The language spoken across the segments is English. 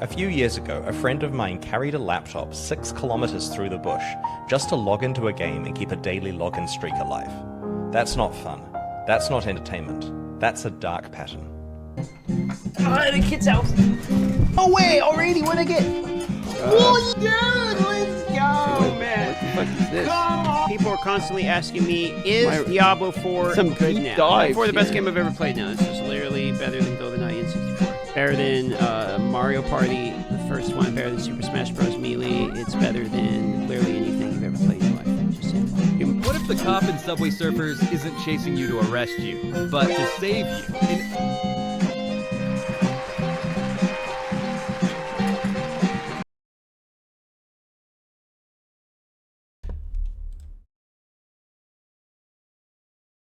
A few years ago, a friend of mine carried a laptop 6 kilometers through the bush just to log into a game and keep a daily login streak alive. That's not fun. That's not entertainment. That's a dark pattern. The kid's out. Oh wait, already? What'd I get? Oh, dude, let's go, man. What the fuck is this? Come on. People are constantly asking me, is Diablo 4 Some good deep now? dives, 4 the best yeah. game I've ever played now. This is literally better than GoldenEye N64. Better than Mario Party, the first one. Better than Super Smash Bros. Melee. It's better than literally anything you've ever played in your life. Just saying. What if the cop in Subway Surfers isn't chasing you to arrest you, but to save you?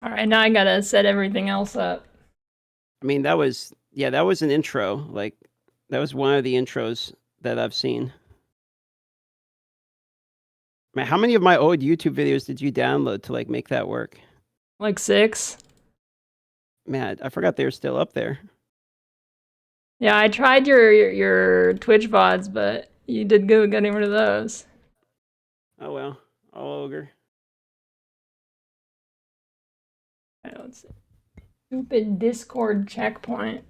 All right, now I gotta set everything else up. I mean, that was an intro. Like, that was one of the intros that I've seen. Man, how many of my old YouTube videos did you download to like make that work? Like 6. Man, I forgot they were still up there. Yeah, I tried your Twitch VODs, but you did good getting rid of those. Oh well, all ogre. I don't see. Stupid Discord checkpoint.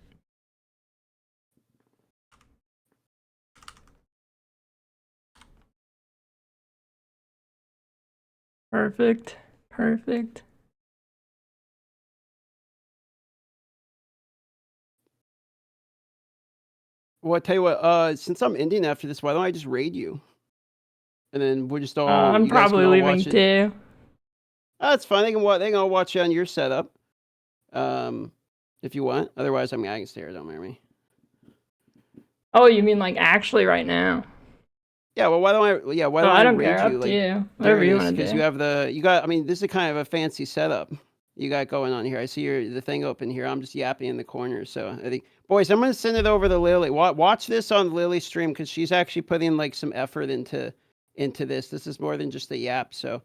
Perfect. Perfect. Well, I tell you what. Since I'm ending after this, why don't I just raid you? And then we'll just all. I'm you guys can probably all leaving watch it. too. Oh, that's fine. They can all watch it on your setup. If you want. Otherwise, I mean, I can stay here. Don't mind me. Oh, you mean like actually right now? Yeah. Well, why don't I? Yeah. Why No, don't I don't raid care. you? Up Like, to you. Whatever you want to because do. you have you got. I mean, this is kind of a fancy setup you got going on here. I see the thing open here. I'm just yapping in the corner. So I think, boys, I'm gonna send it over to Lily. Watch this on Lily's stream because she's actually putting like some effort into this. This is more than just a yap. So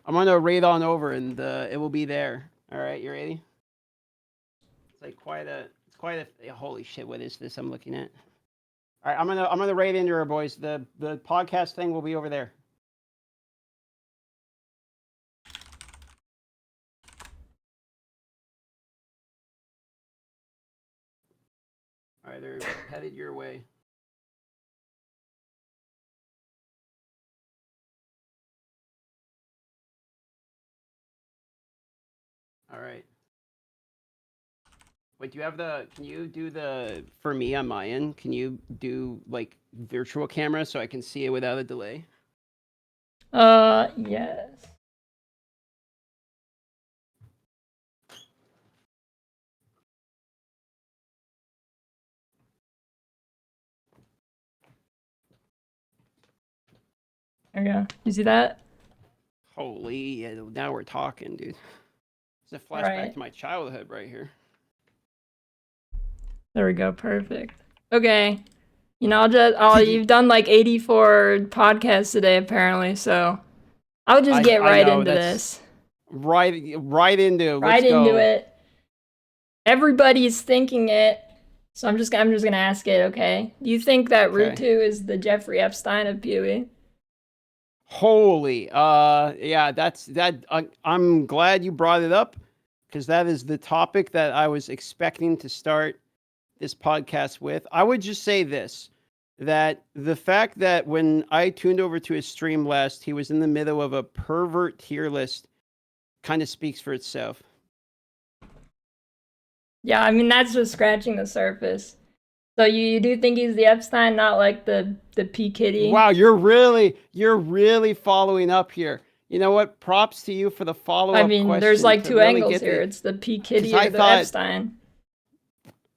I'm gonna raid on over and it will be there. All right, you ready? It's like quite a holy shit. What is this I'm looking at? All right, I'm gonna raid into her, boys. The podcast thing will be over there. All right, they're headed your way. All right. Wait, do you have can you do for me on my end, can you do like virtual camera so I can see it without a delay? Yes. There we go. You see that? Holy, yeah, now we're talking, dude. It's a flashback Right. to my childhood right here. There we go. Perfect. Okay. You know, you've done like 84 podcasts today, apparently, so I'll just get right into this. Right into Right into it. Everybody's thinking it, so I'm just gonna ask it. Okay. Do you think that ruetoo is the Jeffrey Epstein of PoE? Holy, yeah, I'm glad you brought it up because that is the topic that I was expecting to start this podcast with. I would just say this, that the fact that when I tuned over to his stream last, he was in the middle of a pervert tier list kind of speaks for itself. Yeah, I mean, that's just scratching the surface. So you do think he's the Epstein, not like the P Kitty? Wow, you're really following up here. You know what? Props to you for the follow-up I mean, question there's like to two really angles get here. the- It's the P Kitty 'cause I or the thought- Epstein.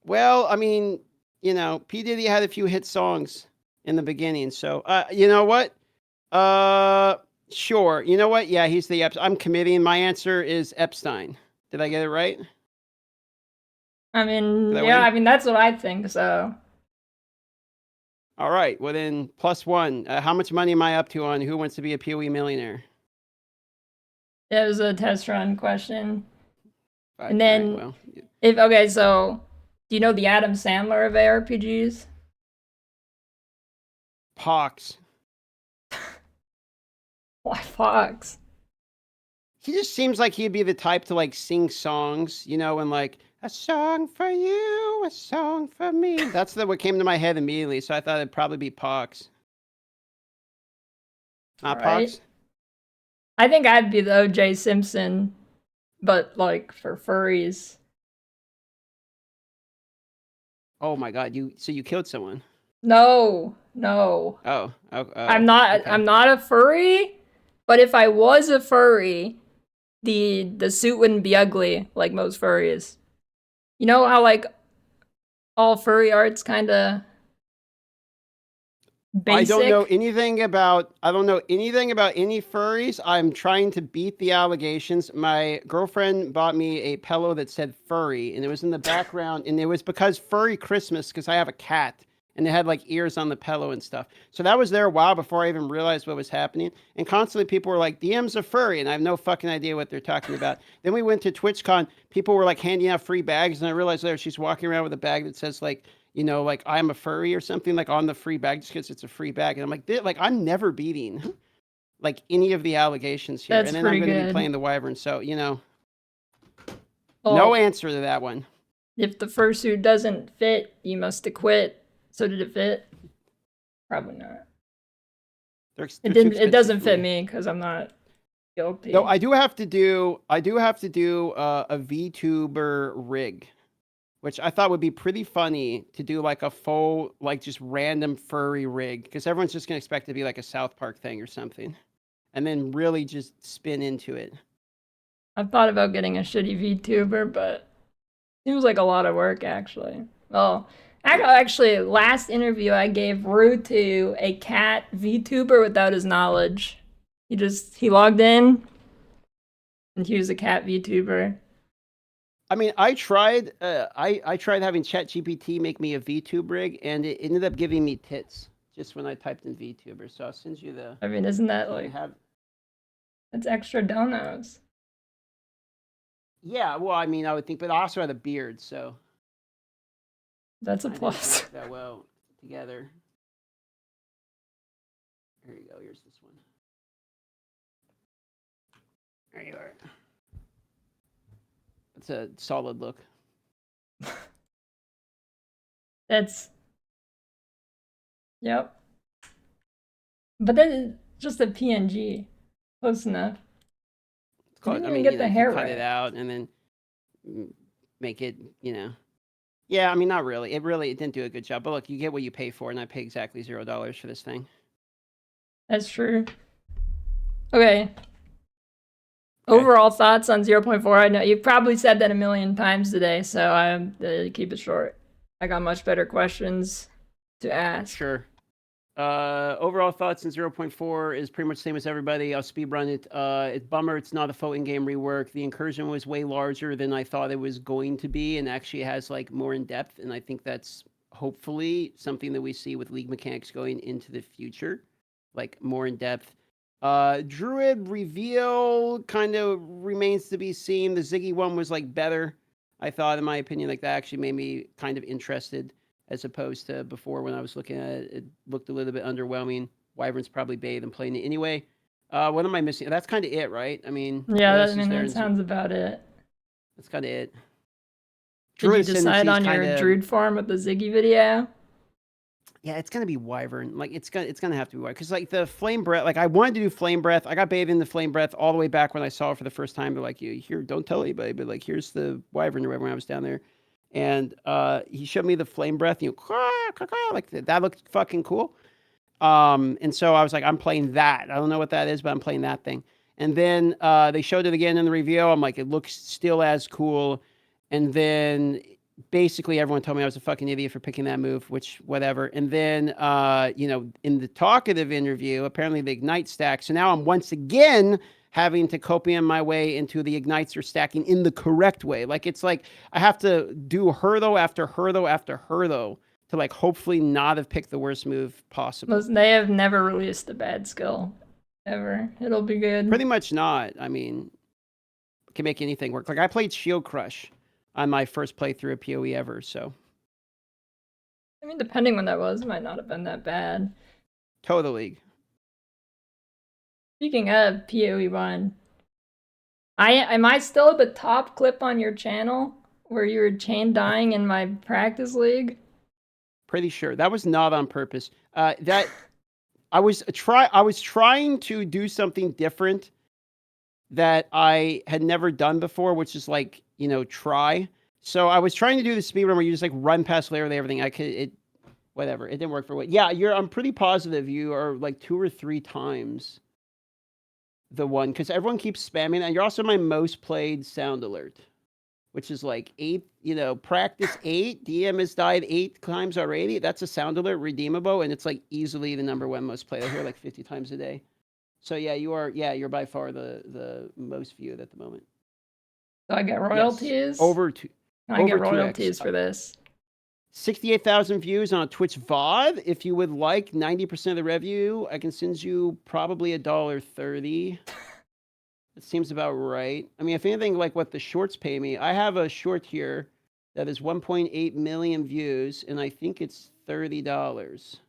Well, I mean, you know, P. Diddy had a few hit songs in the beginning. So, you know what? Sure. You know what? Yeah, he's the Epstein. I'm committing. My answer is Epstein. Did I get it right? I mean, Did I yeah, win? I mean, that's what I think, so. All right. Well, then, +1. How much money am I up to on Who Wants to Be a PoE Millionaire? It was a test run question. Right, And then, well, okay, so, do you know the Adam Sandler of ARPGs? Pox. Why Fox? He just seems like he'd be the type to like sing songs, you know, and like a song for you, a song for me. That's what came to my head immediately. So I thought it'd probably be Pox. Not Right. Pox. I think I'd be the O.J. Simpson, but like for furries. Oh my God! So you killed someone? No. Oh. I'm not. Okay. I'm not a furry. But if I was a furry, the suit wouldn't be ugly like most furries. You know how like all furry art's kind of basic. I don't know anything about any furries. I'm trying to beat the allegations. My girlfriend bought me a pillow that said furry, and it was in the background, and it was because furry Christmas, because I have a cat, and it had like ears on the pillow and stuff. So that was there a while before I even realized what was happening. And constantly people were like, DM's a furry, and I have no fucking idea what they're talking about. Then we went to TwitchCon, people were like handing out free bags, and I realized later she's walking around with a bag that says like, you know, like I'm a furry or something, like on the free bag, just because it's a free bag. And I'm like, I'm never beating like any of the allegations here. That's and then I'm pretty going to be good. playing the Wyvern. So, you know, Well, no answer to that one. If the fursuit doesn't fit, you must acquit. So did it fit? Probably not. They're It too didn't. It expensive doesn't for fit me because I'm not guilty. No, I do have to do a VTuber rig, which I thought would be pretty funny to do like a full, like just random furry rig, because everyone's just gonna expect it to be like a South Park thing or something, and then really just spin into it. I've thought about getting a shitty VTuber, but seems like a lot of work actually. Well, actually, last interview I gave ruetoo, a cat VTuber without his knowledge. He logged in, and he was a cat VTuber. I mean, I tried having ChatGPT make me a VTube rig, and it ended up giving me tits just when I typed in VTuber. So I'll send you the. I mean, isn't that like that's extra donos? Yeah, well, I mean, I would think, but I also had a beard, so That's a I didn't plus. work that well together. Here you go. Here's this one. There you are. It's a solid look. That's yep. But then just a PNG, close enough. Close. Didn't I even mean, get you the know, you hair cut right. it out and then make it, you know. Yeah, I mean, not really. It didn't do a good job. But look, you get what you pay for, and I pay exactly $0 for this thing. That's true. Okay. Overall thoughts on 0.4. I know you've probably said that a million times today, so I'm keep it short. I got much better questions to ask. Sure. Overall thoughts in 0.4 is pretty much the same as everybody. I'll speedrun it. It's bummer it's not a full in-game rework. The incursion was way larger than I thought it was going to be, and actually has like more in depth. And I think that's hopefully something that we see with League mechanics going into the future, like more in depth. Druid reveal kind of remains to be seen. The Ziggy one was like better, I thought, in my opinion. Like that actually made me kind of interested, as opposed to before when I was looking at it. It looked a little bit underwhelming. Wyvern's probably bathed and playing it anyway. What am I missing? That's kind of it, right? I mean, Yeah, what else I is mean there that in sounds about it. That's kind of it. Did you Druid decide on your kinda, Druid farm with the Ziggy video? Yeah, it's gonna be Wyvern. Like it's gonna have to be Wyvern, because like the Flame Breath. Like I wanted to do Flame Breath. I got bathed in the Flame Breath all the way back when I saw it for the first time. But like, you here, don't tell anybody. But like, here's the Wyvern or whatever when I was down there, and he showed me the Flame Breath. You know, like that looked fucking cool. And so I was like, I'm playing that. I don't know what that is, but I'm playing that thing. And then they showed it again in the review. I'm like, it looks still as cool. And then basically everyone told me I was a fucking idiot for picking that move, which whatever. And then, you know, in the talkative interview, apparently the Ignite stack. So now I'm once again having to copium my way into the Ignites or stacking in the correct way. Like, it's like I have to do Hertho after Hertho after Hertho to like hopefully not have picked the worst move possible. Listen, they have never released a bad skill ever. It'll be good. Pretty much not. I mean, can make anything work. Like I played Shield Crush on my first playthrough of PoE ever, so. I mean, depending when that was, it might not have been that bad. Total League. Speaking of PoE 1, am I still at the top clip on your channel where you were chain dying in my practice league? Pretty sure that was not on purpose. That I was trying to do something different that I had never done before, which is like, you know, try. So I was trying to do the speed run where you just like run past literally everything. Whatever. It didn't work for what. Yeah, I'm pretty positive you are like 2 or 3 times the one, because everyone keeps spamming, and you're also my most played sound alert, which is like 8, you know, practice 8, DM has died 8 times already. That's a sound alert redeemable, and it's like easily the #1 most played. I hear like 50 times a day. So yeah, you're by far the most viewed at the moment. So I get royalties? Yes. Over Can I get royalties 2x. for this? 68,000 views on a Twitch VOD. If you would like 90% of the revenue, I can send you probably $1.30. It seems about right. I mean, if anything, like what the shorts pay me, I have a short here that is 1.8 million views, and I think it's $30.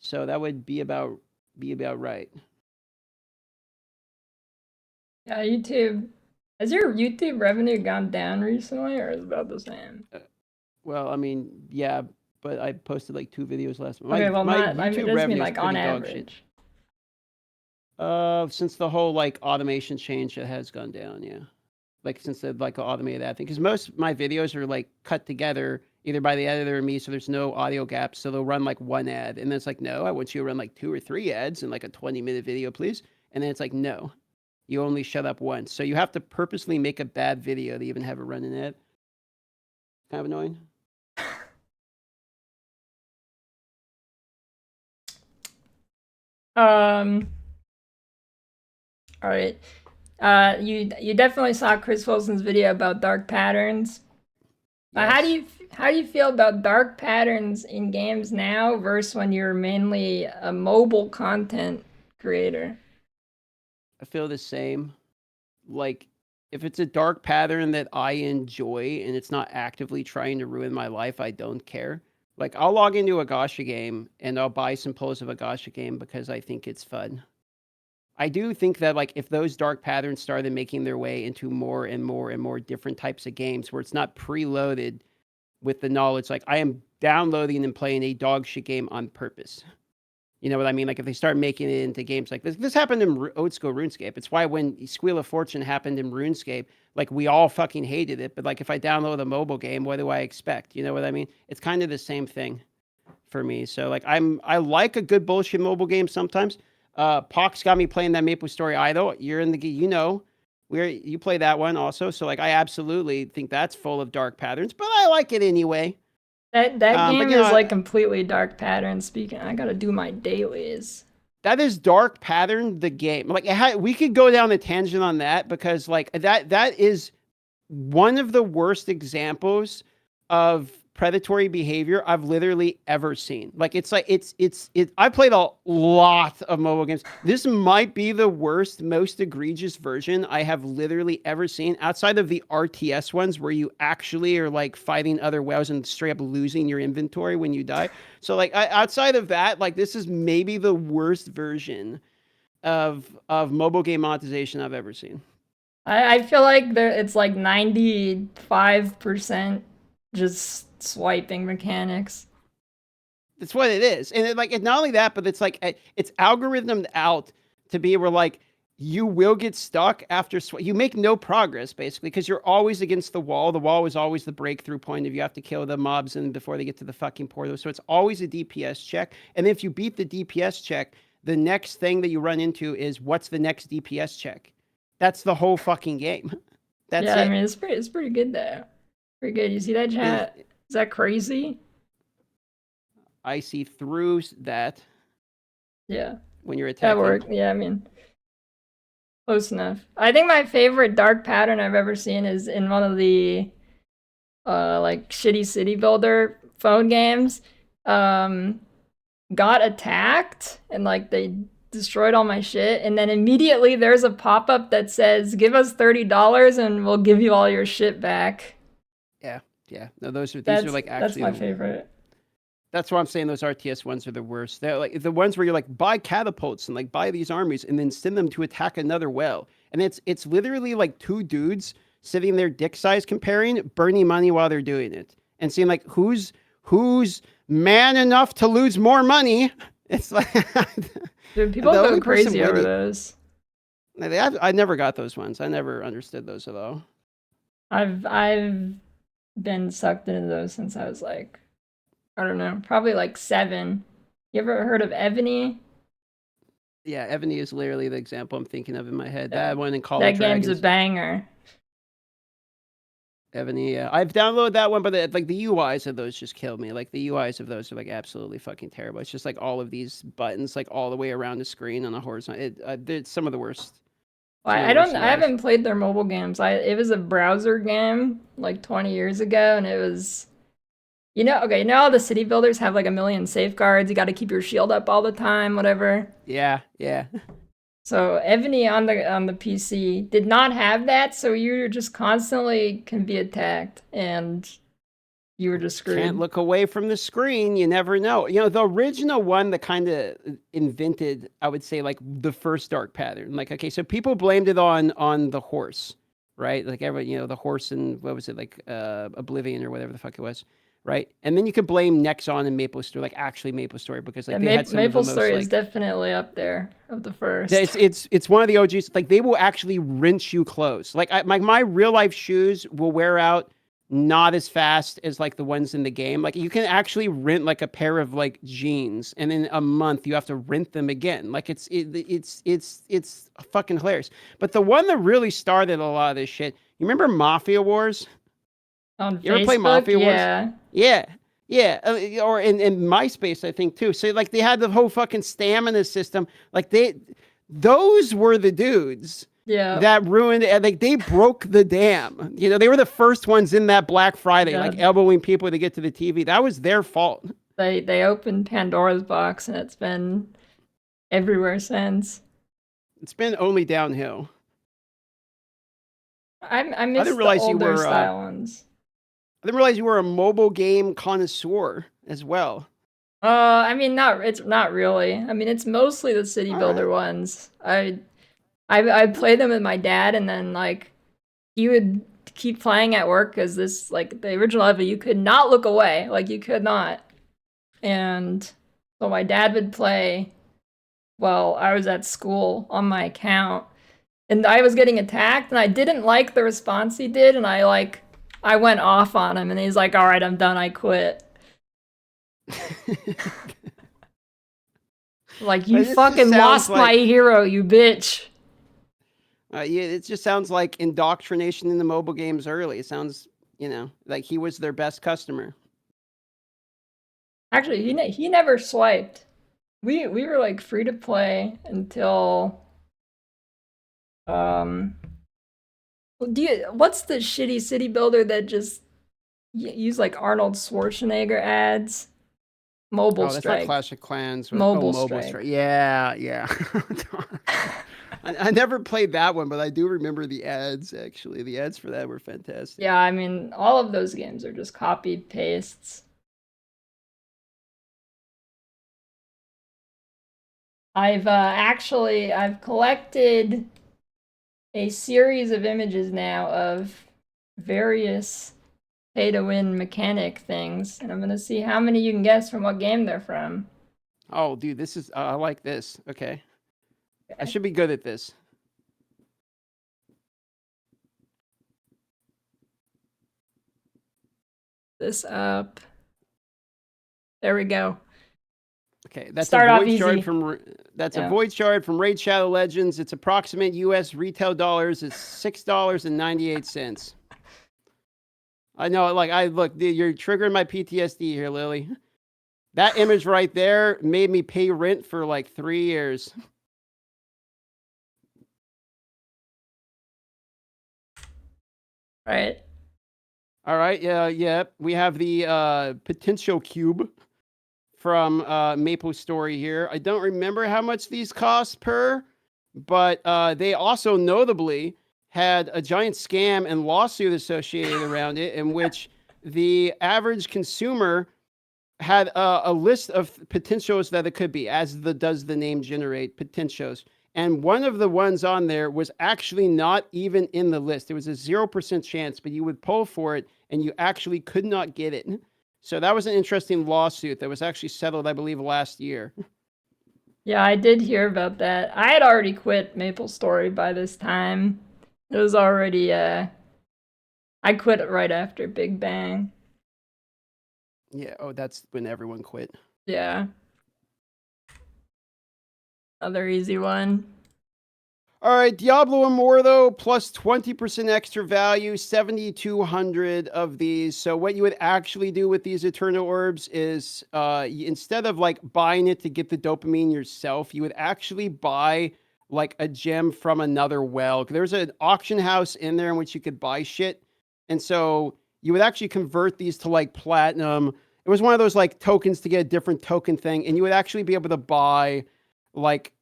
So that would be about right. Yeah, YouTube. Has your YouTube revenue gone down recently, or is it about the same? Well, I mean, yeah, but I posted like 2 videos last month. Okay, well, my not. I mean, YouTube just revenue mean is like on pretty dog average. shit. Since the whole like automation change, it has gone down. Yeah, like since the like automated that thing, because most of my videos are like cut together either by the editor or me, so there's no audio gaps. So they'll run like 1 ad, and then it's like, no, I want you to run like 2 or 3 ads in like a 20-minute video, please. And then it's like, no, you only shut up once. So you have to purposely make a bad video to even have a run in ad. Kind of annoying. All right. You definitely saw Chris Wilson's video about dark patterns. Yes. How do you feel about dark patterns in games now versus when you're mainly a mobile content creator? I feel the same. Like, if it's a dark pattern that I enjoy and it's not actively trying to ruin my life, I don't care. Like, I'll log into a gacha game and I'll buy some pulls of a gacha game because I think it's fun. I do think that, like, if those dark patterns started making their way into more and more and more different types of games where it's not preloaded with the knowledge, like, I am downloading and playing a dog shit game on purpose. You know what I mean? Like, if they start making it into games like this happened in old school RuneScape. It's why when Squeal of Fortune happened in RuneScape, like, we all fucking hated it. But like, if I download a mobile game, what do I expect? You know what I mean? It's kind of the same thing for me. So like, I like a good bullshit mobile game sometimes. Pox got me playing that Maple Story Idol. You're in the, you know, where you play that one also. So like, I absolutely think that's full of dark patterns, but I like it anyway. That game but, you know, is like completely dark pattern. Speaking, I gotta do my dailies. That is dark pattern, the game. Like, we could go down a tangent on that because like that is one of the worst examples of predatory behavior I've literally ever seen. Like, it's like I played a lot of mobile games. This might be the worst, most egregious version I have literally ever seen outside of the RTS ones where you actually are like fighting other whales and straight up losing your inventory when you die. So like, outside of that, like, this is maybe the worst version of mobile game monetization I've ever seen. I feel like it's like 95% just swiping mechanics. That's what it is. And it's not only that, but it's like, it's algorithmed out to be where like, you will get stuck after you make no progress basically because you're always against the wall. The wall is always the breakthrough point if you have to kill the mobs and before they get to the fucking portal. So it's always a DPS check. And if you beat the DPS check, the next thing that you run into is what's the next DPS check? That's the whole fucking game. That's yeah, it. I mean, it's pretty good though. Pretty good. You see that chat? Is that crazy? I see through that. Yeah. When you're attacking. That worked. Yeah, I mean, close enough. I think my favorite dark pattern I've ever seen is in one of the like shitty city builder phone games. Got attacked and like they destroyed all my shit, and then immediately there's a pop-up that says, give us $30 and we'll give you all your shit back. Yeah. No, these are like actually that's my favorite. That's why I'm saying those RTS ones are the worst. They're like the ones where you're like, buy catapults and like buy these armies and then send them to attack another well. And it's literally like two dudes sitting there dick size comparing, burning money while they're doing it. And seeing like who's man enough to lose more money. It's like Dude, people go crazy over those. I never got those ones. I never understood those at all. I've been sucked into those since I was like, I don't know, probably like 7. You ever heard of Ebony? Yeah, Ebony is literally the example I'm thinking of in my head. Yeah. That one in Call That of game's Dragons. a banger. Ebony, yeah. I've downloaded that one, but like the UIs of those just killed me. Like the UIs of those are like absolutely fucking terrible. It's just like all of these buttons like all the way around the screen on a horizontal. It's some of the worst. Well, I haven't played their mobile games. It was a browser game like 20 years ago, and it was, you know how the city builders have like a million safeguards. You got to keep your shield up all the time, whatever. Yeah. So Ebony on the PC did not have that, so you just constantly can be attacked, and you were just screwed. Can't look away from the screen. You never know. You know, the original one that kind of invented, I would say, like the first dark pattern. Like, okay, so people blamed it on the horse, right? Like the horse and what was it, like Oblivion or whatever the fuck it was. Right, and then you could blame Nexon and MapleStory, like actually MapleStory, because like they had some of the most, MapleStory is definitely up there of the first. It's one of the OGs. Like they will actually rinse you clothes. Like my real life shoes will wear out not as fast as like the ones in the game. Like you can actually rent like a pair of like jeans, and in a month you have to rent them again. Like it's fucking hilarious. But the one that really started a lot of this shit, you remember Mafia Wars? On you ever play Mafia Wars? Yeah. Or in MySpace, I think too. So like they had the whole fucking stamina system. Like those were the dudes. Yeah. That ruined it. Like they broke the dam. You know, they were the first ones in that Black Friday, like elbowing people to get to the TV. That was their fault. They opened Pandora's box, and it's been everywhere since. It's been only downhill. I miss the older style ones. I didn't realize you were a mobile game connoisseur as well. I mean, it's not really. I mean, it's mostly the city builder ones. I play them with my dad, and then like he would keep playing at work because this like the original level you could not look away, like you could not. And so my dad would play while I was at school on my account, and I was getting attacked, and I didn't like the response he did, and I went off on him, and he's like, all right, I'm done, I quit. Like, you fucking lost my hero, you bitch. Yeah, it just sounds like indoctrination in the mobile games early. It sounds, like he was their best customer. Actually, he never swiped. We were like free to play until what's the shitty city builder that just use like Arnold Schwarzenegger ads? Mobile Strike. That's like Clash of Clans. Mobile Strike. Yeah. I never played that one, but I do remember the ads, actually. The ads for that were fantastic. Yeah, I mean, all of those games are just copy pastes. I've collected a series of images now of various pay-to-win mechanic things, and I'm gonna see how many you can guess from what game they're from. Oh, dude, this is I like this. Okay. I should be good at this. This up. There we go. Okay, that's Start a void shard from a void shard from Raid Shadow Legends. Its approximate US retail dollars is $6.98. I know, look, dude, you're triggering my PTSD here, Lily. That image right there made me pay rent for like 3 years. Right. All right. Yeah. We have the potential cube from MapleStory here. I don't remember how much these cost per, but they also notably had a giant scam and lawsuit associated around it, in which the average consumer had a list of potentials that it could be, as does the name generate potentials. And one of the ones on there was actually not even in the list. It was a 0% chance, but you would pull for it and you actually could not get it. So that was an interesting lawsuit that was actually settled, I believe, last year. Yeah, I did hear about that. I had already quit MapleStory by this time. It was already I quit it right after Big Bang. Yeah, oh, that's when everyone quit. Yeah. Another easy one. All right, Diablo Immortal plus 20% extra value, 7,200 of these. So what you would actually do with these Eternal Orbs is instead of like buying it to get the dopamine yourself, you would actually buy like a gem from another well. There's an auction house in there in which you could buy shit. And so you would actually convert these to like platinum. It was one of those like tokens to get a different token thing. And you would actually be able to buy like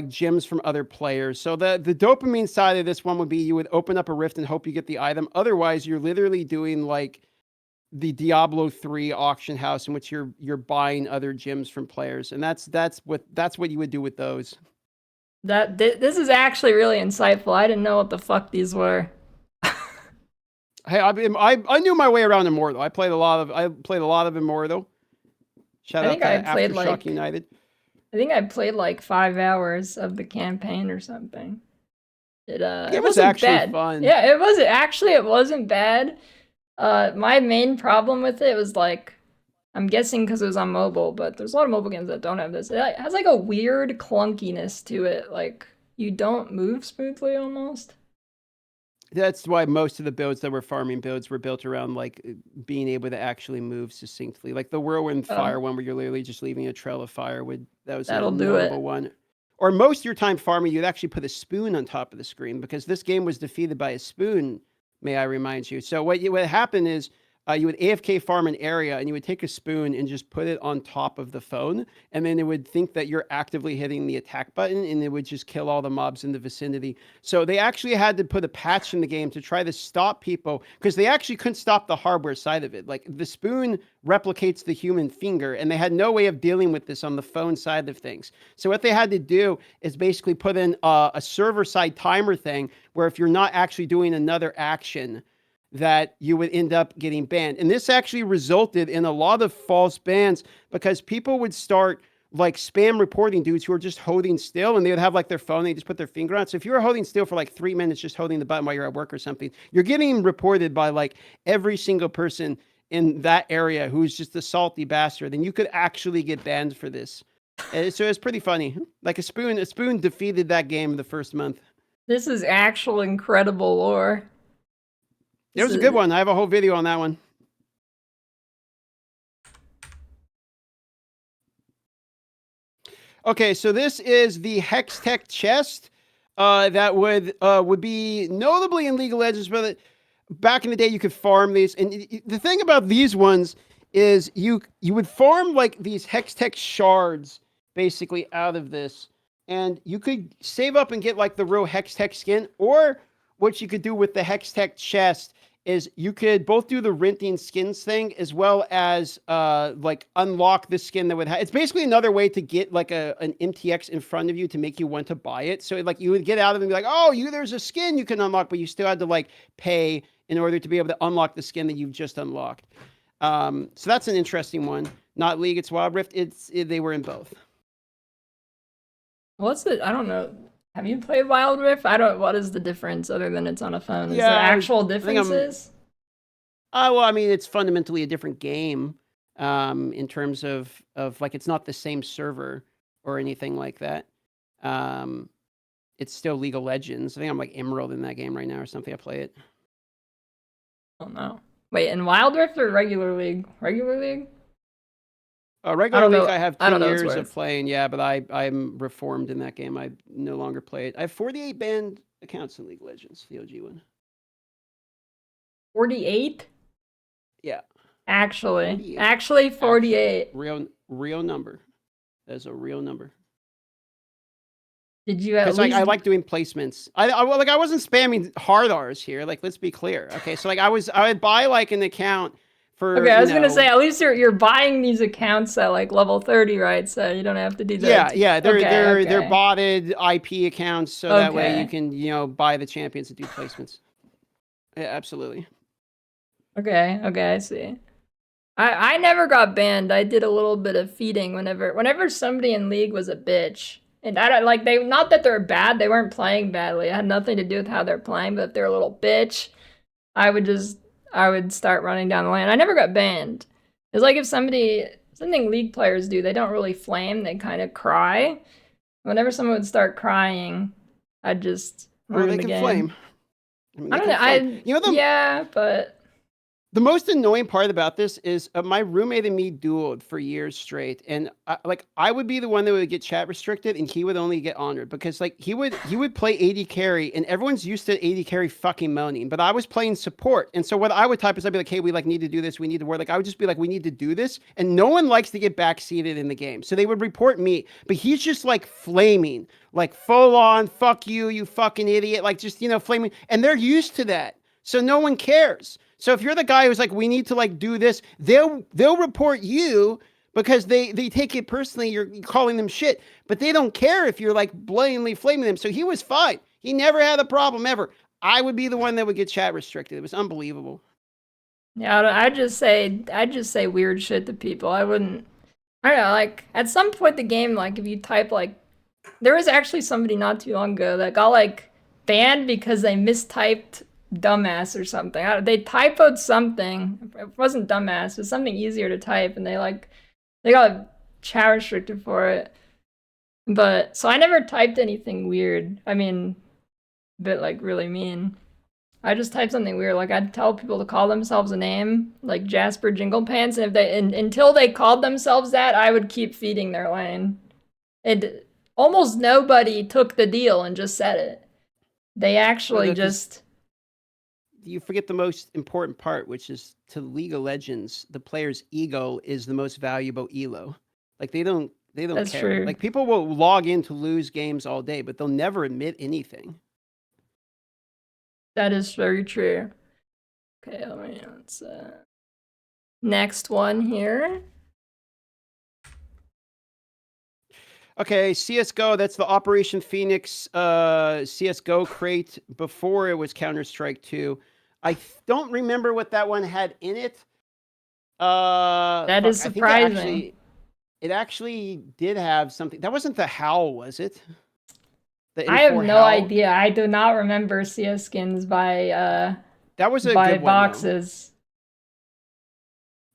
gems from other players. So the dopamine side of this one would be you would open up a rift and hope you get the item. Otherwise, you're literally doing like the Diablo 3 auction house in which you're buying other gems from players. And that's what you would do with those. This is actually really insightful. I didn't know what the fuck these were. Hey, I knew my way around Immortal. I played a lot of Immortal. Shout out to Aftershock United. I think I played like 5 hours of the campaign or something. It was wasn't actually bad. fun. Yeah, it wasn't bad. My main problem with it was like, I'm guessing because it was on mobile, but there's a lot of mobile games that don't have this. It has like a weird clunkiness to it. Like you don't move smoothly almost. That's why most of the builds that were farming builds were built around like being able to actually move succinctly. Like the Whirlwind Fire one where you're literally just leaving a trail of fire that'll do it. One. Or most of your time farming, you'd actually put a spoon on top of the screen because this game was defeated by a spoon, may I remind you. So what would happen is you would AFK farm an area and you would take a spoon and just put it on top of the phone. And then it would think that you're actively hitting the attack button and it would just kill all the mobs in the vicinity. So they actually had to put a patch in the game to try to stop people because they actually couldn't stop the hardware side of it. Like the spoon replicates the human finger and they had no way of dealing with this on the phone side of things. So what they had to do is basically put in a server side timer thing where if you're not actually doing another action, that you would end up getting banned. And this actually resulted in a lot of false bans because people would start like spam reporting dudes who are just holding still and they would have like their phone, they just put their finger on it. So if you were holding still for like 3 minutes, just holding the button while you're at work or something, you're getting reported by like every single person in that area who's just a salty bastard. And you could actually get banned for this. So it's pretty funny. Like a spoon defeated that game the first month. This is actual incredible lore. It was a good one. I have a whole video on that one. Okay, so this is the Hextech chest that would be notably in League of Legends, but back in the day you could farm these. And the thing about these ones is you would farm like these Hextech shards basically out of this, and you could save up and get like the real Hextech skin, or what you could do with the Hextech chest is you could both do the renting skins thing as well as like unlock the skin that would have. It's basically another way to get like an MTX in front of you to make you want to buy it. So like you would get out of it and be like, oh, there's a skin you can unlock, but you still had to like pay in order to be able to unlock the skin that you've just unlocked. So that's an interesting one. Not League, it's Wild Rift. They were in both. What's it? I don't know. Have you played Wild Rift? What is the difference other than it's on a phone? Is there actual differences? Well, I mean, it's fundamentally a different game in terms of like, it's not the same server or anything like that. It's still League of Legends. I think I'm like Emerald in that game right now or something. I play it. Oh, no. Wait, in Wild Rift or regular League? Regular League? Regular League, I have 2 years of playing, yeah, but I'm reformed in that game. I no longer play it. I have 48 banned accounts in League of Legends, the OG one. 48? Yeah. Actually 48. Real number. That's a real number. Did you at least... like I like doing placements. I wasn't spamming hard R's here. Like, let's be clear. Okay, so like I would buy like an account for. Okay, I was gonna know, say at least you're buying these accounts at like level 30, right? So you don't have to do that. Yeah, they're Okay, they're okay. botted IP accounts, so that way you Okay. can buy the champions and do placements. Yeah, absolutely. Okay, I see. I never got banned. I did a little bit of feeding whenever somebody in League was a bitch. And I don't like they not that they're bad, they weren't playing badly. It had nothing to do with how they're playing, but if they're a little bitch, I would start running down the lane. I never got banned. It's like if something League players do, they don't really flame, they kind of cry. Whenever someone would start crying, I'd just Well, ruin they the can game. flame. I mean, I they don't know. can flame. Yeah, but The most annoying part about this is my roommate and me dueled for years straight, and I would be the one that would get chat restricted, and he would only get honored because like he would play AD carry, and everyone's used to AD carry fucking moaning, but I was playing support, and so what I would type is I'd be like, hey, we like need to do this, we need to work. Like I would just be like, we need to do this, and no one likes to get backseated in the game, so they would report me, but he's just like flaming, like full on, fuck you, you fucking idiot, like just flaming, and they're used to that, so no one cares. So if you're the guy who's like, we need to like do this, they'll report you because they take it personally. You're calling them shit, but they don't care if you're like blatantly flaming them. So he was fine. He never had a problem ever. I would be the one that would get chat restricted. It was unbelievable. yeah, I'd just say weird shit to people. I don't know, like at some point the game, like if you type like there was actually somebody not too long ago that got like banned because they mistyped dumbass or something. They typoed something. It wasn't dumbass, it was something easier to type, and they got chat restricted for it. But so I never typed anything weird. I mean, a bit like really mean. I just typed something weird. Like I'd tell people to call themselves a name, like Jasper Jingle Pants, and if until they called themselves that, I would keep feeding their lane. It almost nobody took the deal and just said it. They actually just. You forget the most important part, which is to League of Legends, the player's ego is the most valuable elo. Like they don't That's care. true. Like people will log in to lose games all day, but they'll never admit anything. That is very true. Okay, let's next one here. Okay, CSGO, that's the Operation Phoenix CSGO crate before it was Counter-Strike 2. I don't remember what that one had in it. That is surprising. It actually did have something. That wasn't the Howl, was it? I have no idea. I do not remember CS skins by that was a by good boxes.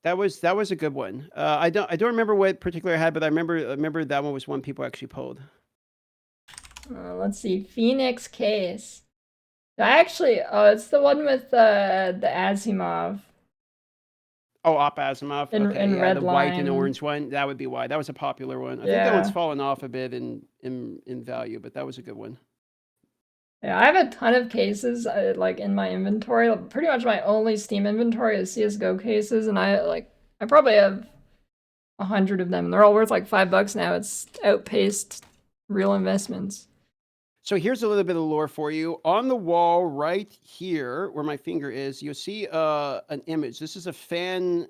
That was a good one. I don't remember what particular I had, but I remember that one was one people actually pulled. Let's see, Phoenix case. It's the one with the Asimov. Oh, Op Asimov. In red the line. White and orange one. That would be why. That was a popular one. I think that one's fallen off a bit in value, but that was a good one. Yeah, I have a ton of cases like in my inventory. Pretty much my only Steam inventory is CS:GO cases, and I probably have 100 of them. They're all worth like $5 now. It's outpaced real investments. So here's a little bit of lore for you. On the wall right here, where my finger is, you'll see an image. This is a fan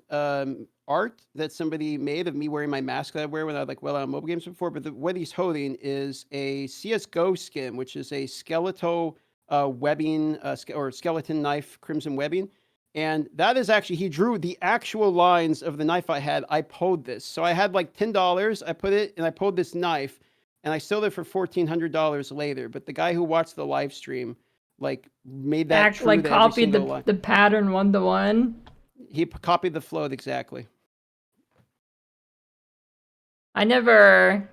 art that somebody made of me wearing my mask that I wear when I like on mobile games before. But what he's holding is a CS:GO skin, which is a skeletal webbing or skeleton knife, crimson webbing. And that is actually, he drew the actual lines of the knife I had. I pulled this. So I had like $10. I put it and I pulled this knife. And I sold it for $1,400 later. But the guy who watched the live stream, like, made that true to copied every single the pattern 1-to-1. He copied the float exactly. I ever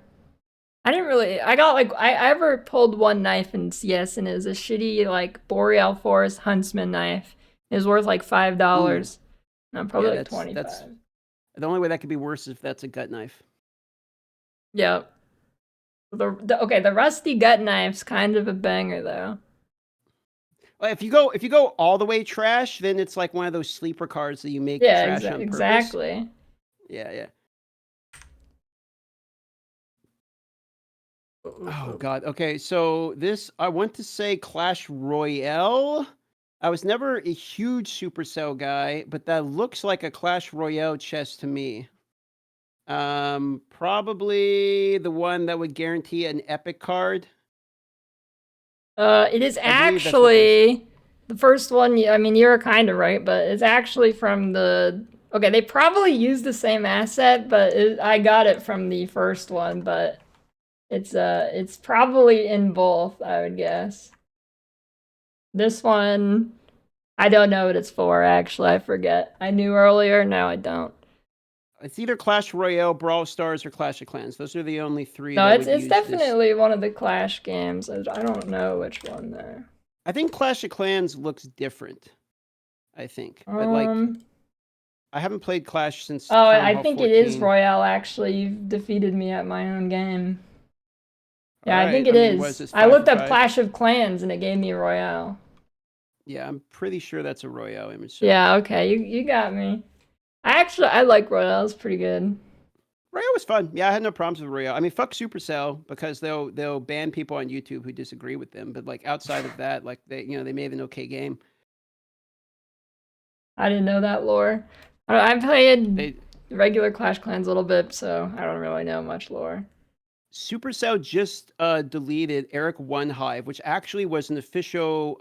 pulled one knife in CS, and it was a shitty like Boreal Forest Huntsman knife. It was worth like $5. No, probably like 25. That's the only way that could be worse is if that's a gut knife. Yep. The rusty gut knife's kind of a banger though. Well, if you go all the way trash, then it's like one of those sleeper cars that you make trash on purpose. Exactly. Yeah. Oh god. Okay, so this I want to say Clash Royale. I was never a huge Supercell guy, but that looks like a Clash Royale chest to me. Probably the one that would guarantee an epic card. It is I believe that's what this- actually the first one. I mean, you're kind of right, but it's actually from the. Okay, they probably used the same asset, but I got it from the first one. But it's probably in both, I would guess. This one, I don't know what it's for. Actually, I forget. I knew earlier, now I don't. It's either Clash Royale, Brawl Stars, or Clash of Clans. Those are the only three. No, that it's would use definitely one of the Clash games. I don't know which one though. I think Clash of Clans looks different. I think, but like, I haven't played Clash since. Oh, Town I Hall think it is 14. Royale. Actually, you've defeated me at my own game. Yeah, I Alright, think it I mean, what is. this, I 5 looked for up 5? Clash of Clans and it gave me Royale. Yeah, I'm pretty sure that's a Royale image. So. Yeah, okay, you got me. I like Royale. It's pretty good. Royale was fun. Yeah, I had no problems with Royale. I mean, fuck Supercell because they'll ban people on YouTube who disagree with them. But like outside of that, like they made an okay game. I didn't know that lore. I played regular Clash Clans a little bit, so I don't really know much lore. Supercell just deleted Eric One Hive, which actually was an official.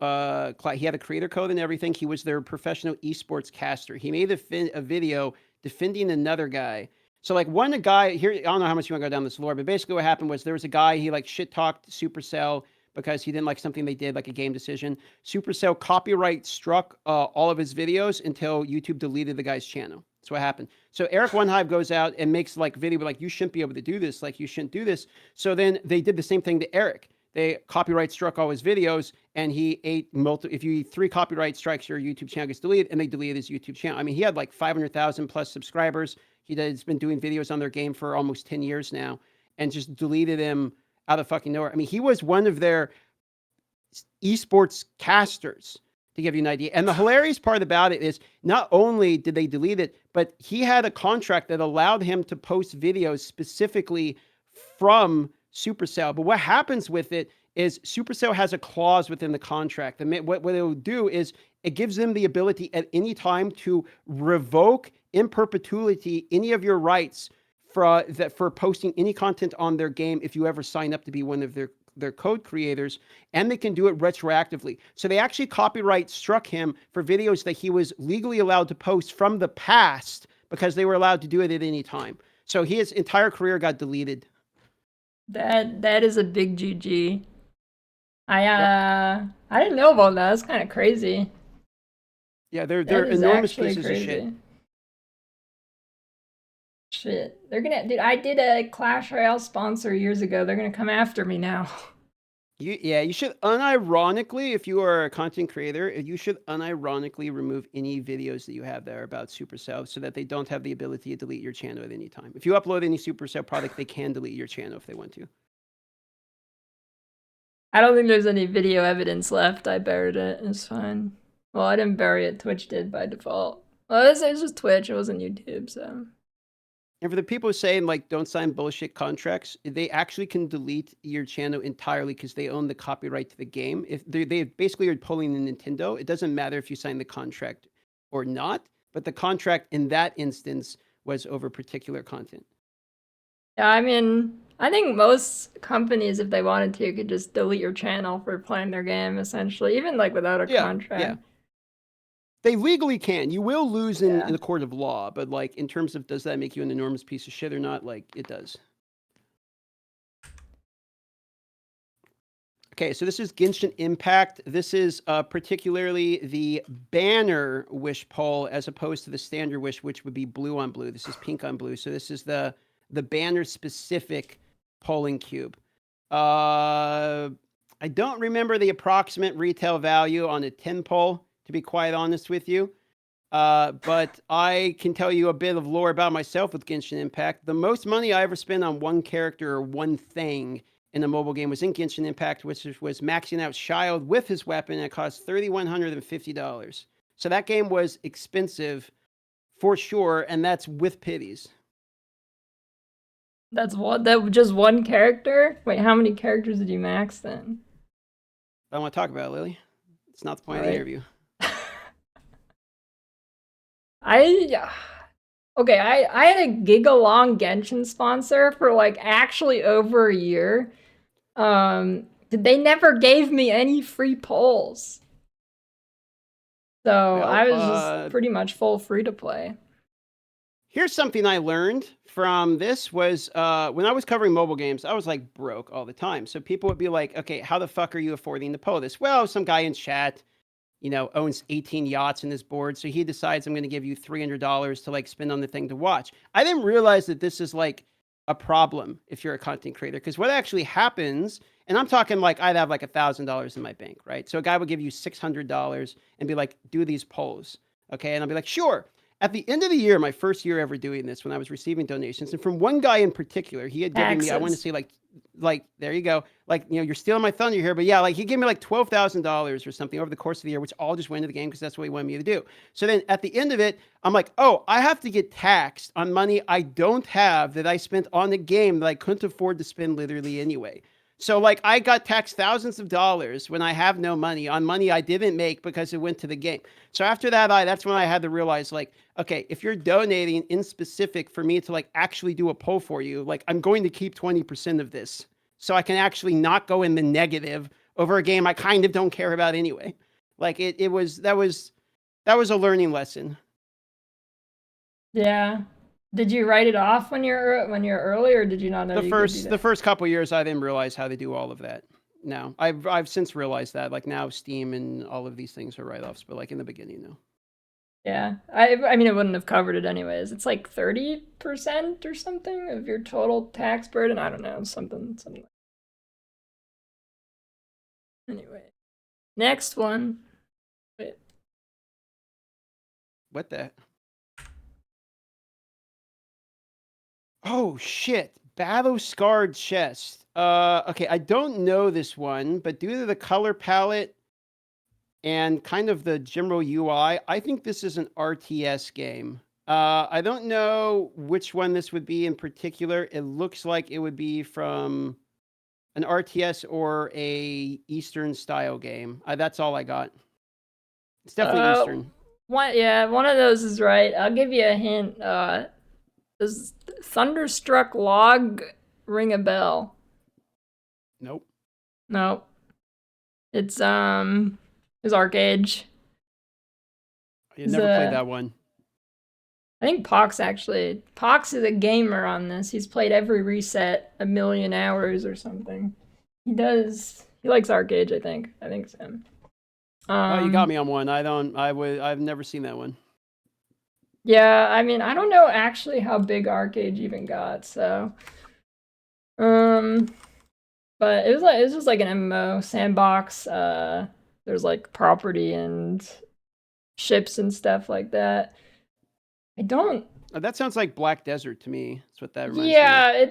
He had a creator code and everything. He was their professional esports caster. He made a video defending another guy. So like a guy here, I don't know how much you want to go down this lore, but basically what happened was there was a guy, he like shit talked Supercell because he didn't like something they did, like a game decision. Supercell copyright struck all of his videos until YouTube deleted the guy's channel. That's what happened. So Eric One Hive goes out and makes like video like, you shouldn't be able to do this. Like you shouldn't do this. So then they did the same thing to Eric. They copyright struck all his videos and he ate if you eat 3 copyright strikes, your YouTube channel gets deleted, and they deleted his YouTube channel. I mean, he had like 500,000 plus subscribers. He's been doing videos on their game for almost 10 years now and just deleted him out of fucking nowhere. I mean, he was one of their esports casters, to give you an idea. And the hilarious part about it is not only did they delete it, but he had a contract that allowed him to post videos specifically from Supercell. But what happens with it is Supercell has a clause within the contract. What it will do is it gives them the ability at any time to revoke in perpetuity any of your rights for posting any content on their game if you ever sign up to be one of their code creators, and they can do it retroactively. So they actually copyright struck him for videos that he was legally allowed to post from the past because they were allowed to do it at any time. So his entire career got deleted. That is a big GG. I didn't know about that. That's kind of crazy. Yeah, they're enormous pieces of shit. Shit. They're gonna, dude, I did a Clash Royale sponsor years ago. They're gonna come after me now. You should unironically, if you are a content creator, you should unironically remove any videos that you have that are about Supercell so that they don't have the ability to delete your channel at any time. If you upload any Supercell product, they can delete your channel if they want to. I don't think there's any video evidence left. I buried it. It's fine. Well, I didn't bury it. Twitch did by default. Well, it was just Twitch. It wasn't YouTube, so. And for the people saying like don't sign bullshit contracts, they actually can delete your channel entirely because they own the copyright to the game. If they basically are pulling the Nintendo, it doesn't matter if you sign the contract or not, but the contract in that instance was over particular content. Yeah, I mean, I think most companies, if they wanted to, could just delete your channel for playing their game, essentially, even like without a contract. Yeah. They legally can. You will lose in the court of law, but like in terms of does that make you an enormous piece of shit or not? Like it does. Okay, so this is Genshin Impact. This is particularly the banner wish poll as opposed to the standard wish, which would be blue on blue. This is pink on blue. So this is the banner specific polling cube. I don't remember the approximate retail value on a 10 poll, to be quite honest with you. But I can tell you a bit of lore about myself with Genshin Impact. The most money I ever spent on one character or one thing in a mobile game was in Genshin Impact, which was maxing out Child with his weapon. And it cost $3,150. So that game was expensive for sure, and that's with pities. That's what? That just one character? Wait, how many characters did you max then? I don't want to talk about it, Lily. It's not the point of the interview. Okay, I had a giga-long Genshin sponsor for like actually over a year. They never gave me any free polls. So Well, I was just pretty much full free to play. Here's something I learned from this was when I was covering mobile games, I was like broke all the time. So people would be like, okay, how the fuck are you affording to PoE this? Well, some guy in chat, you know, owns 18 yachts in his board. So he decides I'm going to give you $300 to like spend on the thing to watch. I didn't realize that this is like a problem if you're a content creator. Because what actually happens, and I'm talking like I'd have like $1,000 in my bank, right? So a guy would give you $600 and be like, do these polls. Okay. And I'll be like, sure. At the end of the year, my first year ever doing this, when I was receiving donations, and from one guy in particular, he had given me, I want to say like, there you go. Like, you know, you're stealing my thunder here, but yeah, like he gave me like $12,000 or something over the course of the year, which all just went into the game because that's what he wanted me to do. So then at the end of it, I'm like, oh, I have to get taxed on money I don't have that I spent on the game that I couldn't afford to spend literally anyway. So like I got taxed thousands of dollars when I have no money on money I didn't make because it went to the game. So after that, that's when I had to realize like, okay, if you're donating in specific for me to like actually do a poll for you, like I'm going to keep 20% of this so I can actually not go in the negative over a game I kind of don't care about anyway. Like that was a learning lesson. Yeah. Did you write it off when you're early, or did you not know the first couple years I didn't realize how to do all of that. No, I've since realized that like now Steam and all of these things are write-offs, but like in the beginning, no. Yeah, I mean, it wouldn't have covered it anyways. It's like 30% or something of your total tax burden. I don't know, something. Anyway, next one. Wait. What the? Oh shit! Battle Scarred Chest. Okay, I don't know this one, but due to the color palette and kind of the general UI, I think this is an RTS game. I don't know which one this would be in particular. It looks like it would be from an RTS or a Eastern style game. That's all I got. It's definitely Eastern. One of those is right. I'll give you a hint. Does Thunderstruck Log ring a bell? Nope. Nope. It's Arcade. You never played that one. I think Pox is a gamer on this. He's played every reset 1,000,000 hours or something. He likes Arcade, I think. I think it's him. Oh, you got me on one. I've never seen that one. Yeah, I mean, I don't know actually how big Arcade even got, so but it was just like an MMO sandbox. There's like property and ships and stuff like that. That sounds like Black Desert to me. That's what that reminds me of. Yeah,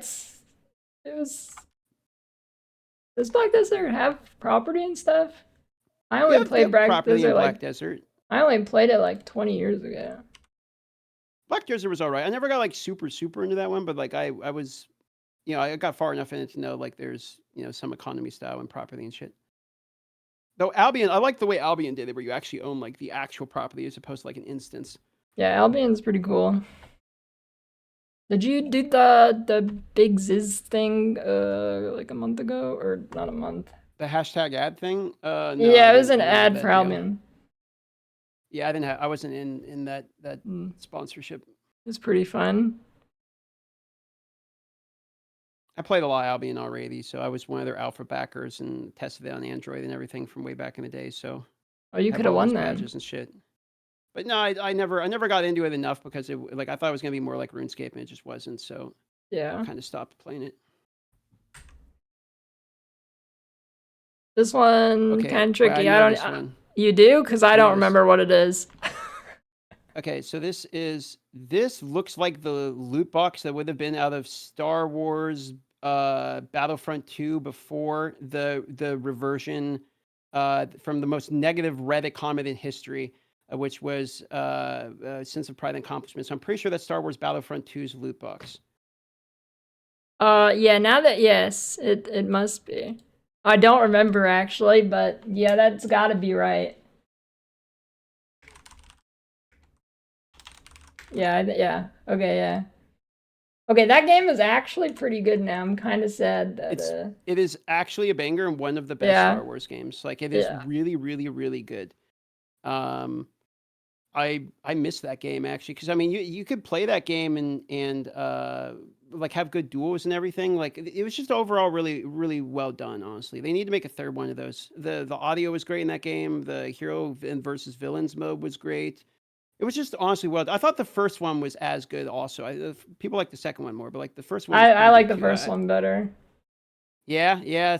does Black Desert have property and stuff? I only played Black Desert. I only played it like 20 years ago. Black Desert was all right. I never got like super into that one, but like I was, you know, I got far enough in it to know like there's, you know, some economy style and property and shit. Though Albion, I like the way Albion did it, where you actually own like the actual property as opposed to like an instance. Yeah, Albion's pretty cool. Did you do the Big Ziz thing like a month ago, or not a month? The hashtag ad thing? No, yeah, it was an ad for Albion. Yeah, I wasn't in that sponsorship. It was pretty fun. I played a lot of Albion already, so I was one of their alpha backers and tested it on Android and everything from way back in the day. So you could have won that. Badges and shit. But no, I never got into it enough because I thought it was gonna be more like RuneScape and it just wasn't. So yeah, I kind of stopped playing it. This one kind of tricky. Well, you do? Because I don't remember what it is. Okay, so this looks like the loot box that would have been out of Star Wars Battlefront 2 before the reversion from the most negative Reddit comment in history, which was Sense of Pride and Accomplishment. So I'm pretty sure that's Star Wars Battlefront 2's loot box. Yeah, now that, yes, it must be. I don't remember actually, but yeah, that's gotta be right. Yeah, yeah. Okay, yeah. Okay, that game is actually pretty good now. I'm kind of sad that It is actually a banger and one of the best Yeah. Star Wars games. Like, it is Yeah. really, really, really good. I miss that game actually, because I mean, you could play that game and like have good duels and everything. Like, it was just overall really, really well done. Honestly, they need to make a third one of those. The audio was great in that game. The hero versus villains mode was great. It was just honestly well. I thought the first one was as good. Also, people like the second one more, but like the first one. Was I pretty like good the too. first one better. Yeah. I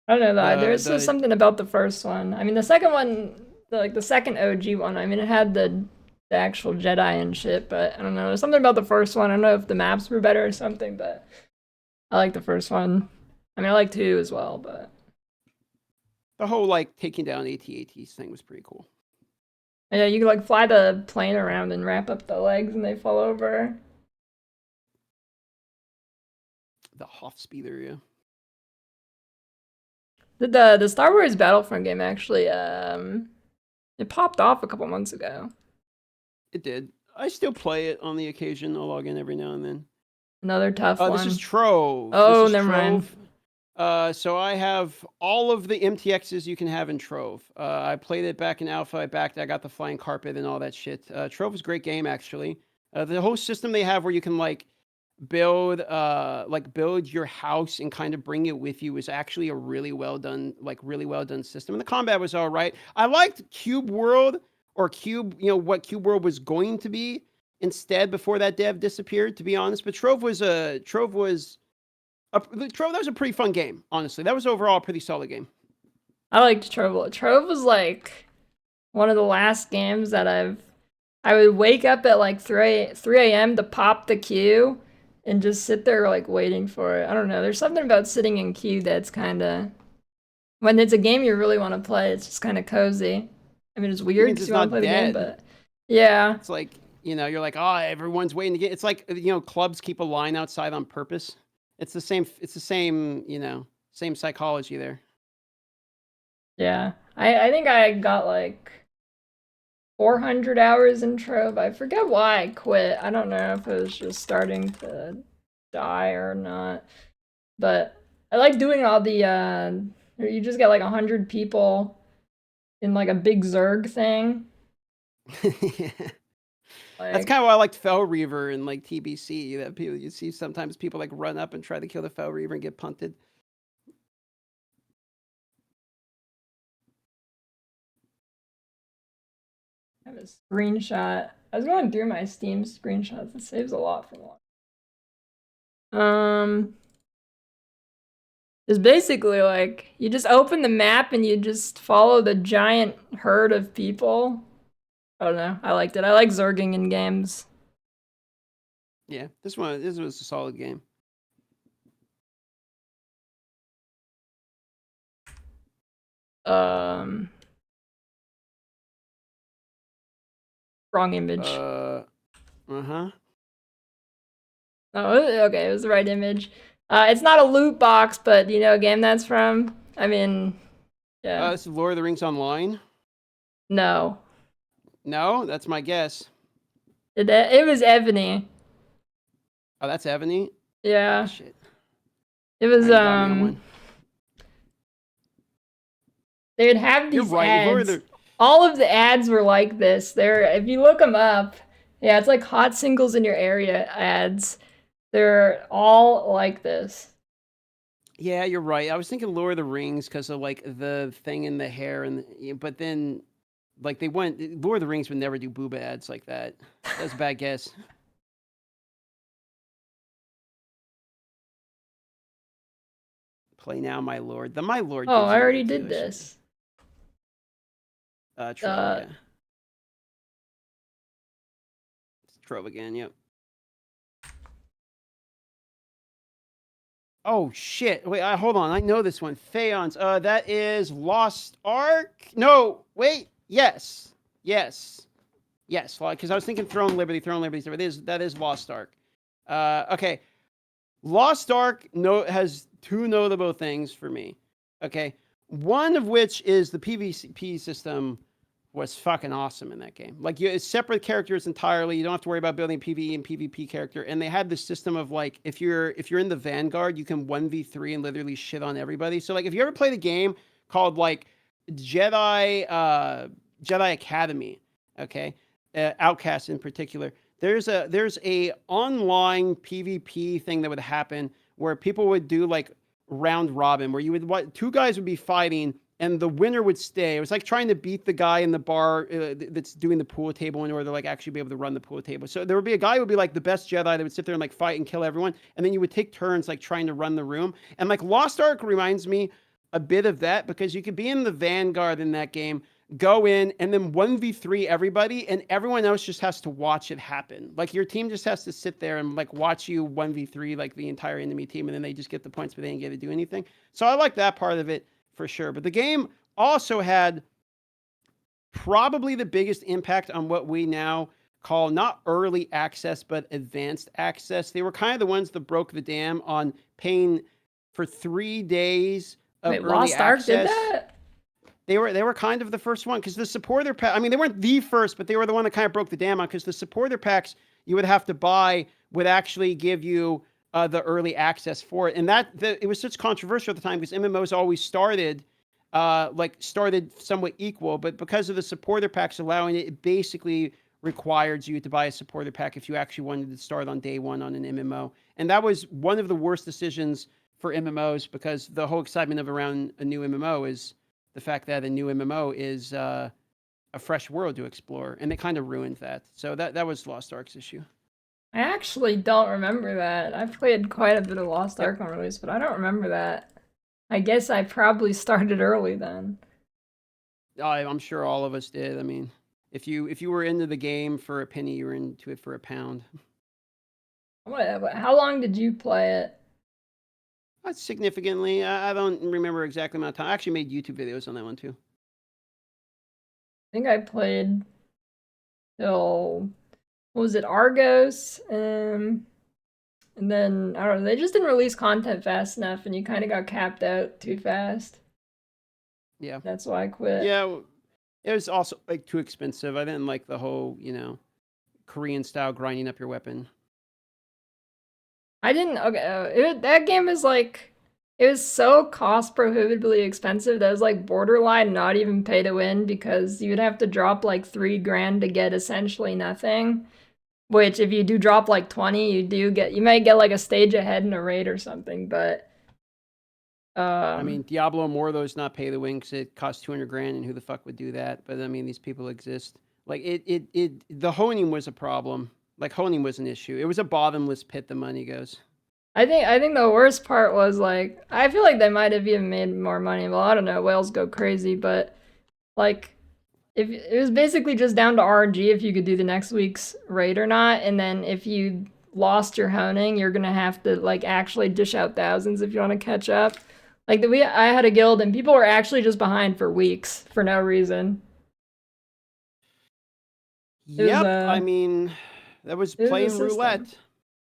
don't know though. The- There's the- just something about the first one. I mean, the second one, the second OG one. I mean, it had the actual Jedi and shit, but I don't know. There's something about the first one. I don't know if the maps were better or something, but I like the first one. I mean, I like 2 as well, but The whole like taking down AT-ATs thing was pretty cool. yeah, you can like fly the plane around and wrap up the legs and they fall over. The Hofspeeder, yeah. The Star Wars Battlefront game actually it popped off a couple months ago. It did. I still play it on the occasion. I'll log in every now and then. Another tough one. This is Trove. Oh, This is never mind. Trove. So I have all of the MTXs you can have in Trove. I played it back in Alpha. I got the flying carpet and all that shit. Trove is a great game, actually. The whole system they have where you can like build your house and kind of bring it with you is actually a really well done system. And the combat was all right. I liked Cube World or Cube, what Cube World was going to be instead before that dev disappeared, to be honest. But Trove was a pretty fun game, honestly. That was overall a pretty solid game. I liked Trove. Trove was like one of the last games that I would wake up at like 3 a.m. to pop the queue and just sit there like waiting for it. I don't know. There's something about sitting in queue that's kind of, when it's a game you really want to play, it's just kind of cozy. I mean, it's weird because you want to play the game, but yeah. It's like, you're like, oh, everyone's waiting to get. It's like, clubs keep a line outside on purpose. It's the same, same psychology there. Yeah. I think I got like 400 hours in Trove. I forget why I quit. I don't know if it was just starting to die or not. But I like doing all the you just get like 100 people in like a big Zerg thing. That's kind of why I liked Fell Reaver and like TBC. That people you see sometimes people like run up and try to kill the Fell Reaver and get punted. I have a screenshot. I was going through my Steam screenshots. It saves a lot from one. It's basically like you just open the map and you just follow the giant herd of people. I don't know. I liked it. I like Zerging in games. Yeah, this was a solid game. Wrong image. Uh-huh. Oh, okay, it was the right image. It's not a loot box, but do you know what game that's from? I mean, yeah. This is Lord of the Rings Online. No. No, that's my guess. It was Ebony. Oh, that's Ebony. Yeah. Oh, shit. It was You got me on one. They would have You're these right. ads. All of the ads were like this. If you look them up, yeah, it's like hot singles in your area ads. They're all like this. Yeah, you're right. I was thinking Lord of the Rings because of like the thing in the hair, but then like Lord of the Rings would never do booba ads like that. That's a bad guess. Play now, my lord. The my lord. Oh, gives I you already one, did too, this. Trove, yeah. It's Trove again, yep. Oh, shit. Wait, hold on. I know this one. Phaons. That is Lost Ark? No, wait. Yes. Because I was thinking Throne Liberty. That is Lost Ark. Okay. Lost Ark has 2 notable things for me. Okay. One of which is the PvP system was fucking awesome in that game. Like, it's separate characters entirely. You don't have to worry about building PvE and PvP character. And they had this system of like, if you're in the Vanguard, you can 1v3 and literally shit on everybody. So like, if you ever played a game called like Jedi Academy, okay, Outcast in particular, there's a online PvP thing that would happen where people would do like round robin, where you would two guys would be fighting and the winner would stay. It was like trying to beat the guy in the bar that's doing the pool table in order to like actually be able to run the pool table. So there would be a guy who would be like the best Jedi that would sit there and like fight and kill everyone, and then you would take turns like trying to run the room. And like Lost Ark reminds me a bit of that, because you could be in the Vanguard in that game, go in and then 1v3 everybody, and everyone else just has to watch it happen. Like your team just has to sit there and like watch you 1v3 like the entire enemy team, and then they just get the points, but they didn't get to do anything. So I like that part of it for sure. But the game also had probably the biggest impact on what we now call not early access, but advanced access. They were kind of the ones that broke the dam on paying for 3 days of Wait, early Lost Ark access. did that? They were kind of the first one, because the supporter pack, I mean, they weren't the first, but they were the one that kind of broke the dam on, because the supporter packs you would have to buy would actually give you the early access for it. And it was such controversial at the time, because MMOs always started somewhat equal, but because of the supporter packs allowing it, it basically required you to buy a supporter pack if you actually wanted to start on day one on an MMO. And that was one of the worst decisions for MMOs, because the whole excitement of around a new MMO is the fact that a new MMO is a fresh world to explore, and it kind of ruined that. So that was Lost Ark's issue. I actually don't remember that. I've played quite a bit of Lost Ark on release, but I don't remember that. I guess I probably started early then. I'm sure all of us did. I mean, if you were into the game for a penny, you were into it for a pound. How long did you play it? Significantly. I don't remember exactly amount of time. I actually made YouTube videos on that one too. I think I played till, what was it, Argos? And then, I don't know, they just didn't release content fast enough, and you kind of got capped out too fast. Yeah. That's why I quit. Yeah, it was also like too expensive. I didn't like the whole, Korean style grinding up your weapon. I didn't, okay, that game is like, it was so cost prohibitively expensive that it was like borderline not even pay to win, because you would have to drop like $3,000 to get essentially nothing. Which, if you do drop like 20, you might get like a stage ahead in a raid or something, but I mean, Diablo Immortal's not pay to win because it costs $200,000, and who the fuck would do that? But I mean, these people exist. Like the honing was a problem. Like honing was an issue. It was a bottomless pit. The money goes. I think the worst part was like, I feel like they might have even made more money. Well, I don't know, whales go crazy, but like, if it was basically just down to RNG if you could do the next week's raid or not, and then if you lost your honing, you're gonna have to like actually dish out thousands if you want to catch up. Like I had a guild and people were actually just behind for weeks for no reason. Yep, I mean, that was plain roulette.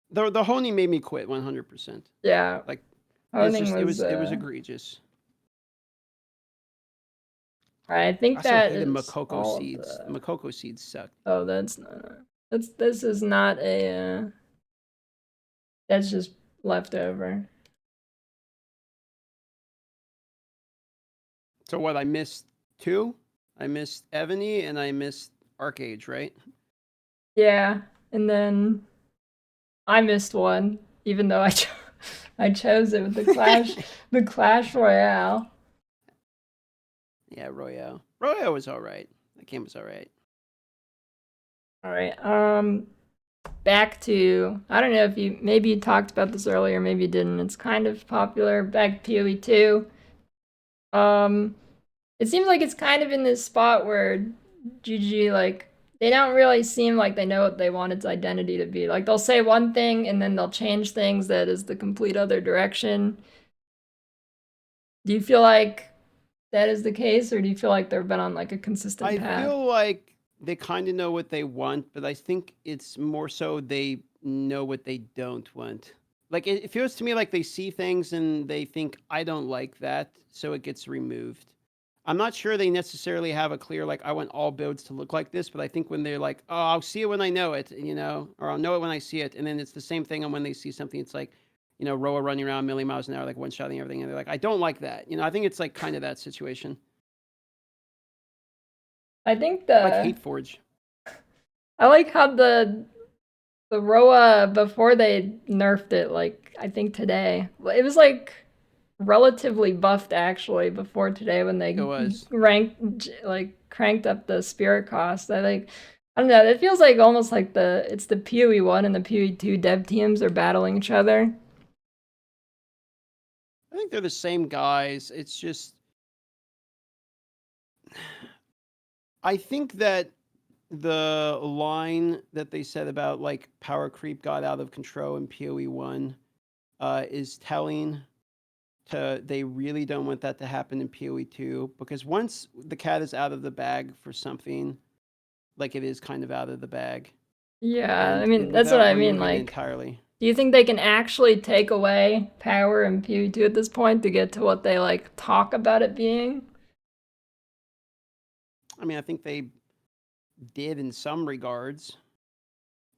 The honing made me quit 100%. Yeah, like honing it was egregious. I think I that hated is Makoko seeds. Makoko seeds suck. Oh, this is not a. That's just leftover. So what? I missed 2. I missed Ebony and I missed Arcade, right? Yeah, and then I missed one, even though I chose it with the Clash Royale. Yeah, Royale. Royale was alright. That game was alright. Alright, back to, I don't know if maybe you talked about this earlier, maybe you didn't. It's kind of popular. Back to PoE 2. It seems like it's kind of in this spot where GG, like, they don't really seem like they know what they want its identity to be. Like, they'll say one thing and then they'll change things that is the complete other direction. Do you feel like that is the case, or do you feel like they've been on like a consistent path? I feel like they kind of know what they want, but I think it's more so they know what they don't want. Like, it feels to me like they see things and they think, I don't like that, so it gets removed. I'm not sure they necessarily have a clear, like, I want all builds to look like this, but I think when they're like, oh, I'll see it when I know it, you know, or I'll know it when I see it. And then it's the same thing. And when they see something, it's like, you know, Roa running around a million miles an hour, like one-shotting everything. And they're like, I don't like that. You know, I think it's like kind of that situation. I think Like Hate Forge. I like how the Roa, before they nerfed it, like, I think today, it was like relatively buffed actually before today when they It was. cranked up the spirit cost. I don't know, it feels like almost like it's the PoE 1 and the PoE 2 dev teams are battling each other. I think they're the same guys. It's just, I think that the line that they said about like power creep got out of control in PoE 1 is telling. They really don't want that to happen in PoE 2, because once the cat is out of the bag for something, like, it is kind of out of the bag. Yeah, And I mean, that's what I mean, removing it like, entirely. do you think they can actually take away power in PoE 2 at this point to get to what they like talk about it being? I mean, I think they did in some regards.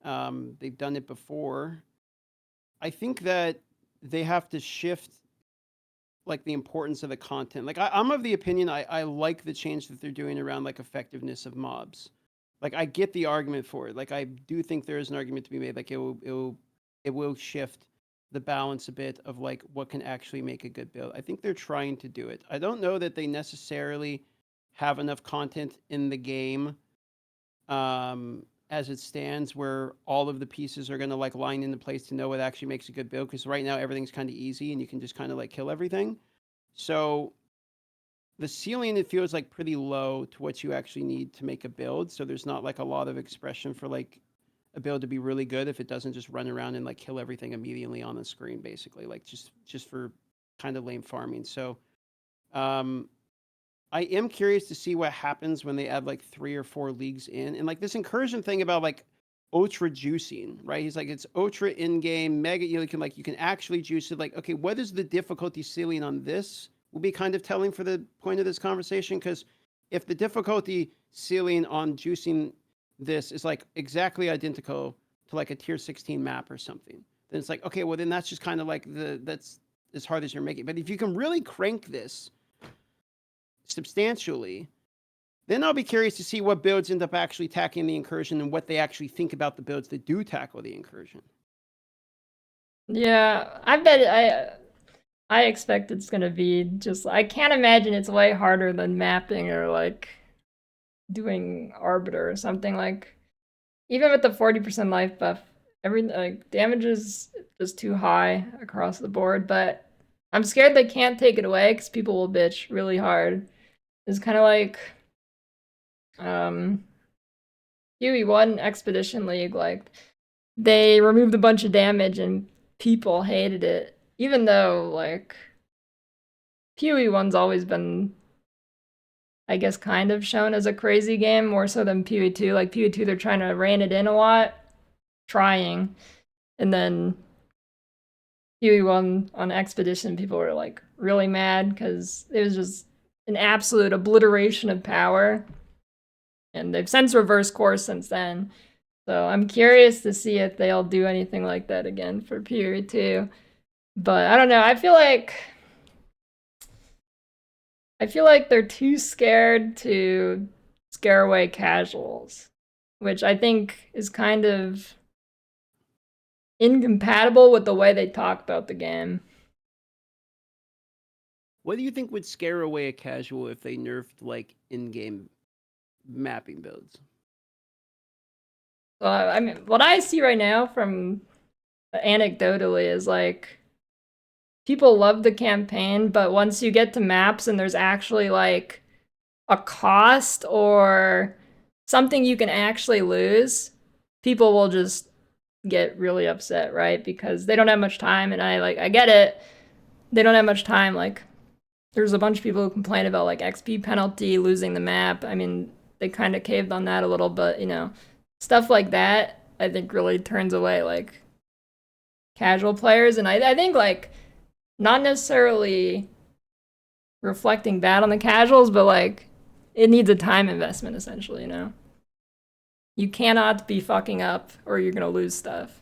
They've done it before. I think that they have to shift like the importance of the content. Like, I'm of the opinion, I like the change that they're doing around like effectiveness of mobs. Like, I get the argument for it. Like, I do think there is an argument to be made. Like, it will shift the balance a bit of like what can actually make a good build. I think they're trying to do it. I don't know that they necessarily have enough content in the game as it stands where all of the pieces are going to like line into place to know what actually makes a good build, because right now everything's kind of easy and you can just kind of like kill everything. So the ceiling, it feels like pretty low to what you actually need to make a build. So there's not like a lot of expression for like a build to be really good if it doesn't just run around and like kill everything immediately on the screen, basically, like just for kind of lame farming. So I am curious to see what happens when they add like 3 or 4 leagues in. And like this incursion thing about like ultra juicing, right? He's like, it's ultra in-game, mega, you can actually juice it. Like, okay, what is the difficulty ceiling on this? Will be kind of telling for the point of this conversation, because if the difficulty ceiling on juicing this is like exactly identical to like a tier 16 map or something, then it's like, okay, well then that's just kind of like that's as hard as you're making. But if you can really crank this substantially, then I'll be curious to see what builds end up actually tackling the incursion and what they actually think about the builds that do tackle the incursion. Yeah, I expect it's gonna be just, I can't imagine it's way harder than mapping or like doing Arbiter or something. Like, even with the 40% life buff, like damage is just too high across the board, but I'm scared they can't take it away because people will bitch really hard. It's kind of like PoE1 Expedition League, like they removed a bunch of damage and people hated it, even though like PoE1's always been, I guess, kind of shown as a crazy game, more so than PoE2. Like PoE2, they're trying to rein it in a lot, and then PoE1 on Expedition, people were like really mad because it was just an absolute obliteration of power. And they've since reversed course since then. So I'm curious to see if they'll do anything like that again for PoE2. But I don't know, I feel like they're too scared to scare away casuals, which I think is kind of incompatible with the way they talk about the game. What do you think would scare away a casual if they nerfed like in-game mapping builds? Well, I mean, what I see right now from anecdotally is like people love the campaign, but once you get to maps and there's actually like a cost or something you can actually lose, people will just get really upset, right? Because they don't have much time, and I get it. They don't have much time. Like, there's a bunch of people who complain about like XP penalty, losing the map. I mean, they kind of caved on that a little, but you know, stuff like that I think really turns away like casual players. And I think like not necessarily reflecting bad on the casuals, but like it needs a time investment essentially, you know? You cannot be fucking up or you're gonna lose stuff.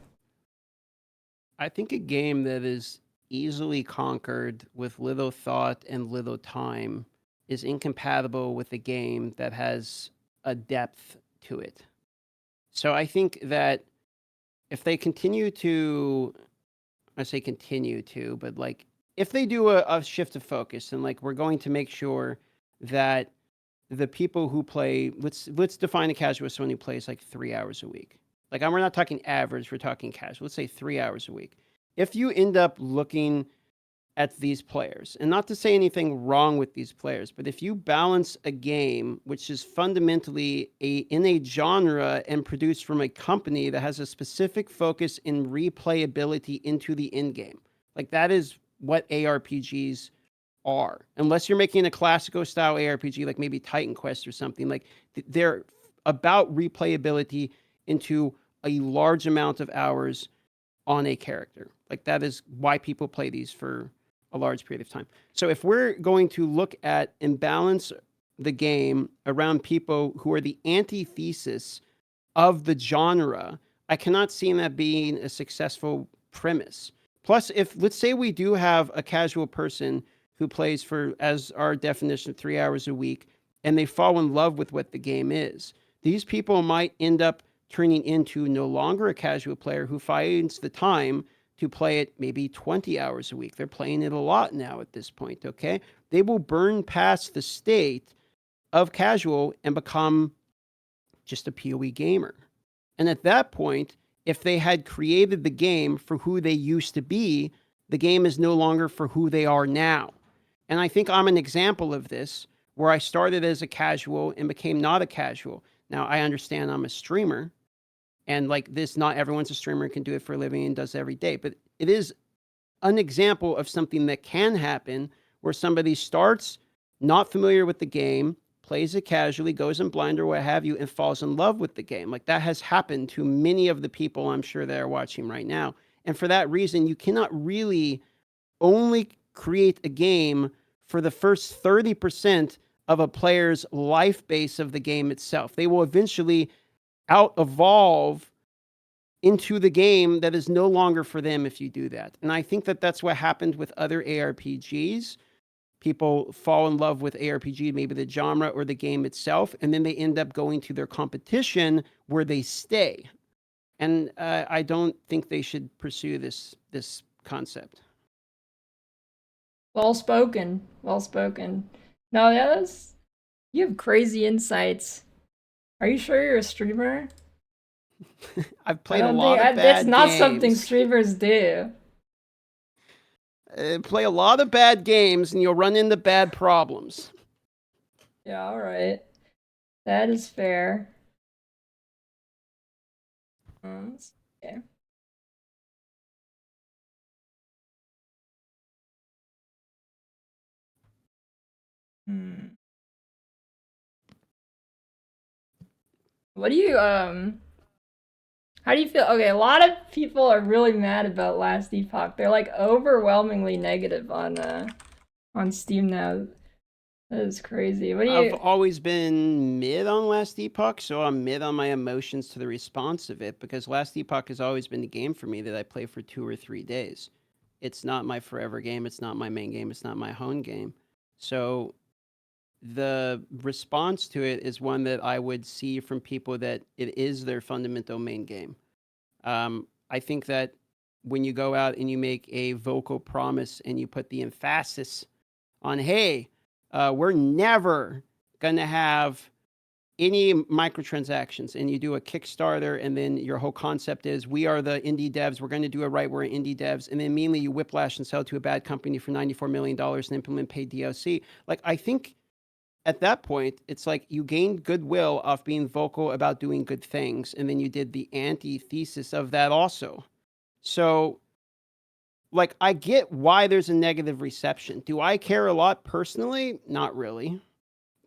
I think a game that is easily conquered with little thought and little time is incompatible with a game that has a depth to it. So I think that if they continue to, I say continue to, but like if they do a shift of focus and like we're going to make sure that the people who play, let's define a casual as someone who plays like 3 hours a week. Like we're not talking average, we're talking casual. Let's say 3 hours a week. If you end up looking at these players, and not to say anything wrong with these players, but if you balance a game which is fundamentally in a genre and produced from a company that has a specific focus in replayability into the end game, like that is what ARPGs are. Unless you're making a classical style ARPG like maybe Titan Quest or something, like they're about replayability into a large amount of hours on a character. Like that is why people play these for a large period of time. So if we're going to look at and balance the game around people who are the antithesis of the genre, I cannot see that being a successful premise. Plus, if let's say we do have a casual person who plays for, as our definition, 3 hours a week, and they fall in love with what the game is, these people might end up turning into no longer a casual player who finds the time to play it maybe 20 hours a week. They're playing it a lot now at this point, okay? They will burn past the state of casual and become just a PoE gamer. And at that point, if they had created the game for who they used to be, the game is no longer for who they are now. And I think I'm an example of this, where I started as a casual and became not a casual. Now, I understand I'm a streamer, and like this, not everyone's a streamer and can do it for a living and does it every day. But it is an example of something that can happen where somebody starts not familiar with the game, plays it casually, goes in blind or what have you, and falls in love with the game. Like that has happened to many of the people I'm sure that are watching right now. And for that reason, you cannot really only create a game for the first 30% of a player's life base of the game itself. They will eventually out-evolve into the game that is no longer for them if you do that. And I think that that's what happened with other ARPGs. People fall in love with ARPG, maybe the genre or the game itself, and then they end up going to their competition where they stay. And I don't think they should pursue this concept. Well spoken. Well spoken. No, yeah, that's, you have crazy insights. Are you sure you're a streamer? I've played a lot of bad That's not games. something streamers do. Play a lot of bad games and you'll run into bad problems. Yeah, alright. That is fair. Okay. What do you, how do you feel? Okay, a lot of people are really mad about Last Epoch. They're like overwhelmingly negative on Steam now. That is crazy. What do you... I've always been mid on Last Epoch, so I'm mid on my emotions to the response of it, because Last Epoch has always been the game for me that I play for 2 or 3 days. It's not my forever game, it's not my main game, it's not my home game. So the response to it is one that I would see from people that it is their fundamental main game. I think that when you go out and you make a vocal promise and you put the emphasis on, hey, we're never going to have any microtransactions, and you do a Kickstarter, and then your whole concept is, we are the indie devs, we're going to do it right, we're indie devs, and then immediately you whiplash and sell to a bad company for $94 million and implement paid DLC. Like, I think at that point, it's like you gained goodwill off being vocal about doing good things, and then you did the antithesis of that also. So, like, I get why there's a negative reception. Do I care a lot personally? Not really.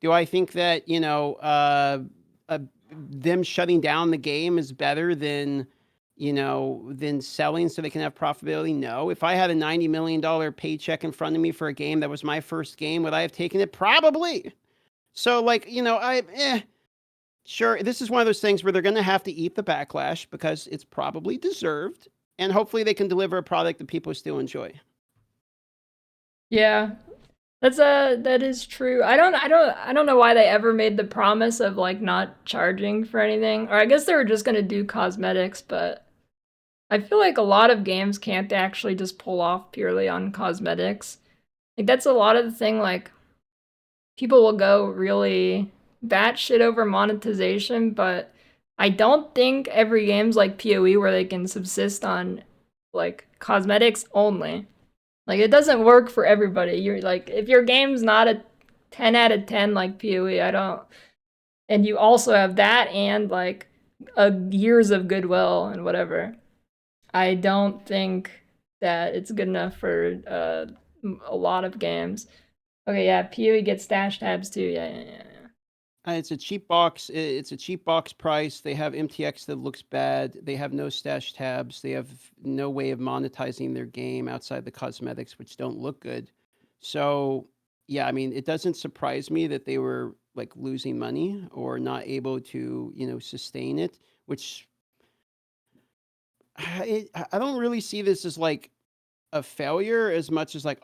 Do I think that, you know, them shutting down the game is better than than selling so they can have profitability? No. If I had a $90 million paycheck in front of me for a game that was my first game, would I have taken it? Probably. So, like, sure, this is one of those things where they're going to have to eat the backlash because it's probably deserved, and hopefully they can deliver a product that people still enjoy. Yeah, that is true. I don't know why they ever made the promise of like not charging for anything, or I guess they were just gonna do cosmetics, but I feel like a lot of games can't actually just pull off purely on cosmetics. Like that's a lot of the thing. Like people will go really batshit over monetization, but I don't think every game's like PoE where they can subsist on like cosmetics only. Like it doesn't work for everybody. You're like if your game's not a 10 out of 10 like PoE, I don't, and you also have that and like years of goodwill and whatever. I don't think that it's good enough for a lot of games. Okay, yeah, PoE gets stash tabs too. Yeah. It's a cheap box. It's a cheap box price. They have MTX that looks bad. They have no stash tabs. They have no way of monetizing their game outside the cosmetics, which don't look good. So, yeah, I mean, it doesn't surprise me that they were like losing money or not able to, sustain it, which I don't really see this as like a failure as much as like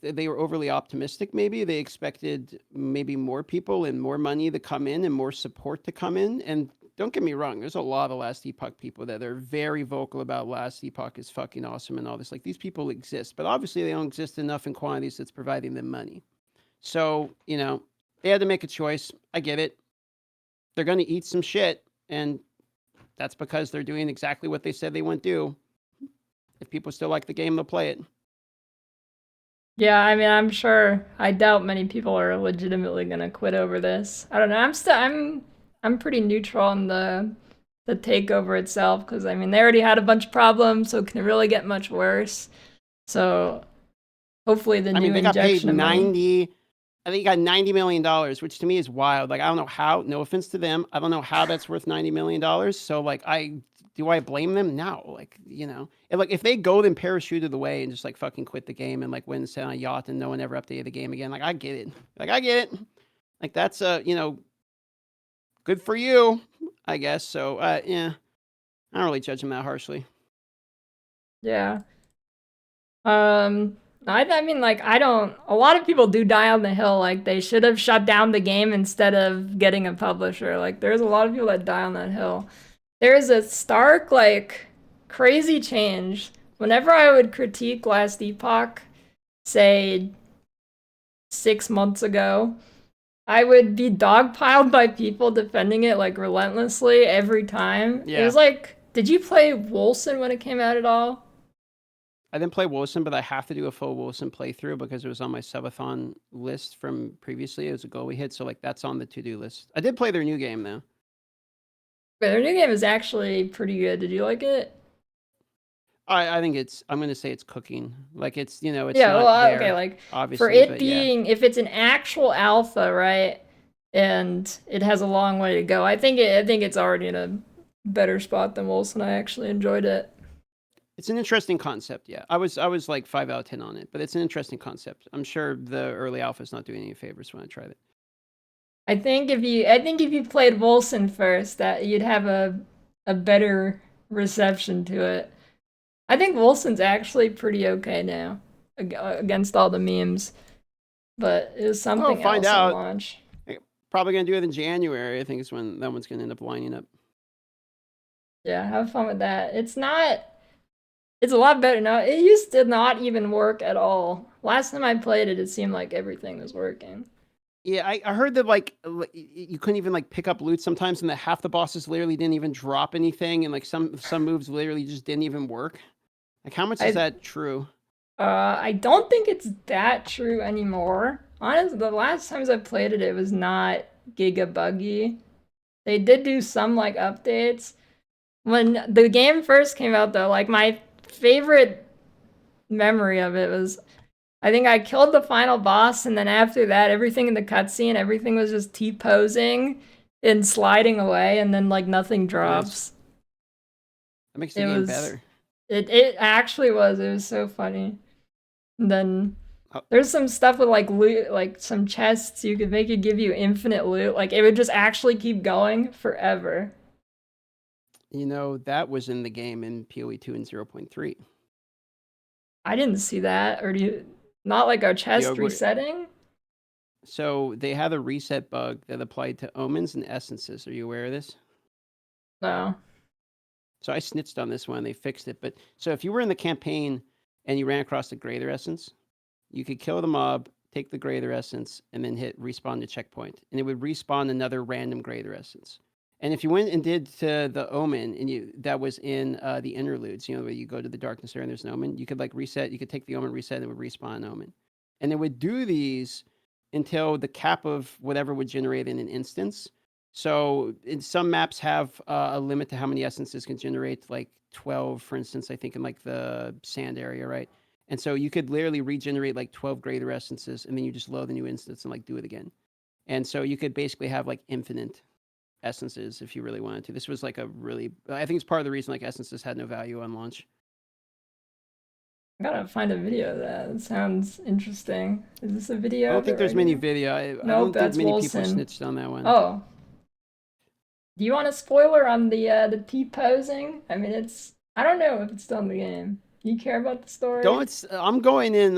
they were overly optimistic. Maybe they expected maybe more people and more money to come in and more support to come in. And don't get me wrong, there's a lot of Last Epoch people that are very vocal about Last Epoch is fucking awesome and all this. Like these people exist, but obviously they don't exist enough in quantities that's providing them money. So, they had to make a choice. I get it. They're going to eat some shit, and that's because they're doing exactly what they said they wouldn't do. If people still like the game, they'll play it. Yeah, I mean, I doubt many people are legitimately gonna quit over this. I don't know. I'm pretty neutral on the takeover itself because I mean they already had a bunch of problems, so can it really get much worse? So hopefully the new they got paid injection of money. I think he got $90 million, which to me is wild. Like I don't know how. No offense to them, I don't know how that's worth $90 million. So like do I blame them? No. Like, and like if they go then parachuted away and just like fucking quit the game and like went and sat on a yacht and no one ever updated the game again. Like I get it. Like that's good for you, I guess. So yeah. I don't really judge them that harshly. Yeah. I mean like a lot of people do die on the hill, like they should have shut down the game instead of getting a publisher. Like there's a lot of people that die on that hill. There's a stark, like, crazy change. Whenever I would critique Last Epoch, say 6 months ago, I would be dogpiled by people defending it like relentlessly every time. Yeah. It was like, did you play Wolcen when it came out at all? I didn't play Wolcen, but I have to do a full Wolcen playthrough because it was on my subathon list from previously. It was a goal we hit, so like that's on the to-do list. I did play their new game though. But their new game is actually pretty good. Did you like it? I think I'm going to say it's cooking. Like it's, it's yeah, not well, there, okay, like obviously, for it but being, if it's an actual alpha, right, and it has a long way to go, I think it's already in a better spot than Wolcen. I actually enjoyed it. It's an interesting concept. Yeah, I was like 5 out of 10 on it, but it's an interesting concept. I'm sure the early alpha is not doing any favors when I tried it. I think if you played Wolcen first, that you'd have a better reception to it. I think Wolcen's actually pretty okay now against all the memes, but it was something find else out. at launch. Probably gonna do it in January. I think is when that one's gonna end up lining up. Yeah, have fun with that. It's a lot better now. It used to not even work at all. Last time I played it, it seemed like everything was working. Yeah, I heard that like you couldn't even like pick up loot sometimes, and that half the bosses literally didn't even drop anything, and like some moves literally just didn't even work. Like how much is that true? I don't think it's that true anymore. Honestly, the last times I played it, it was not giga buggy. They did do some like updates. When the game first came out though, like my favorite memory of it was I think I killed the final boss, and then after that, everything in the cutscene, everything was just T-posing and sliding away, and then like nothing drops. That makes the It game was better. it actually was. It was so funny. And then Oh. there's some stuff with like loot, like some chests you could make it give you infinite loot. Like it would just actually keep going forever. You know, that was in the game in PoE 2 and 0.3. I didn't see that. Or do you not like a chest but- resetting? So they had a reset bug that applied to omens and essences. Are you aware of this? No. So I snitched on this one. They fixed it. But so if you were in the campaign and you ran across the Greater Essence, you could kill the mob, take the Greater Essence, and then hit respawn to checkpoint, and it would respawn another random Greater Essence. And if you went and did to the Omen, and that was in the interludes, where you go to the darkness area and there's an Omen, you could like reset. You could take the Omen, reset, and it would respawn an Omen. And it would do these until the cap of whatever would generate in an instance. So in some maps have a limit to how many essences can generate, like 12, for instance, I think in like the sand area, right? And so you could literally regenerate like 12 greater essences, and then you just load the new instance and like do it again. And so you could basically have like infinite essences if you really wanted to. This was like a really, I think it's part of the reason like essences had no value on launch. I gotta find a video of that. It sounds interesting. Is this a video? I don't of think it there's right many now? video. I Nope, don't think that's many people Wolcen. snitched on that one. Oh. Do you want a spoiler on the T-posing? I mean, I don't know if it's still in the game. Do you care about the story? I'm going in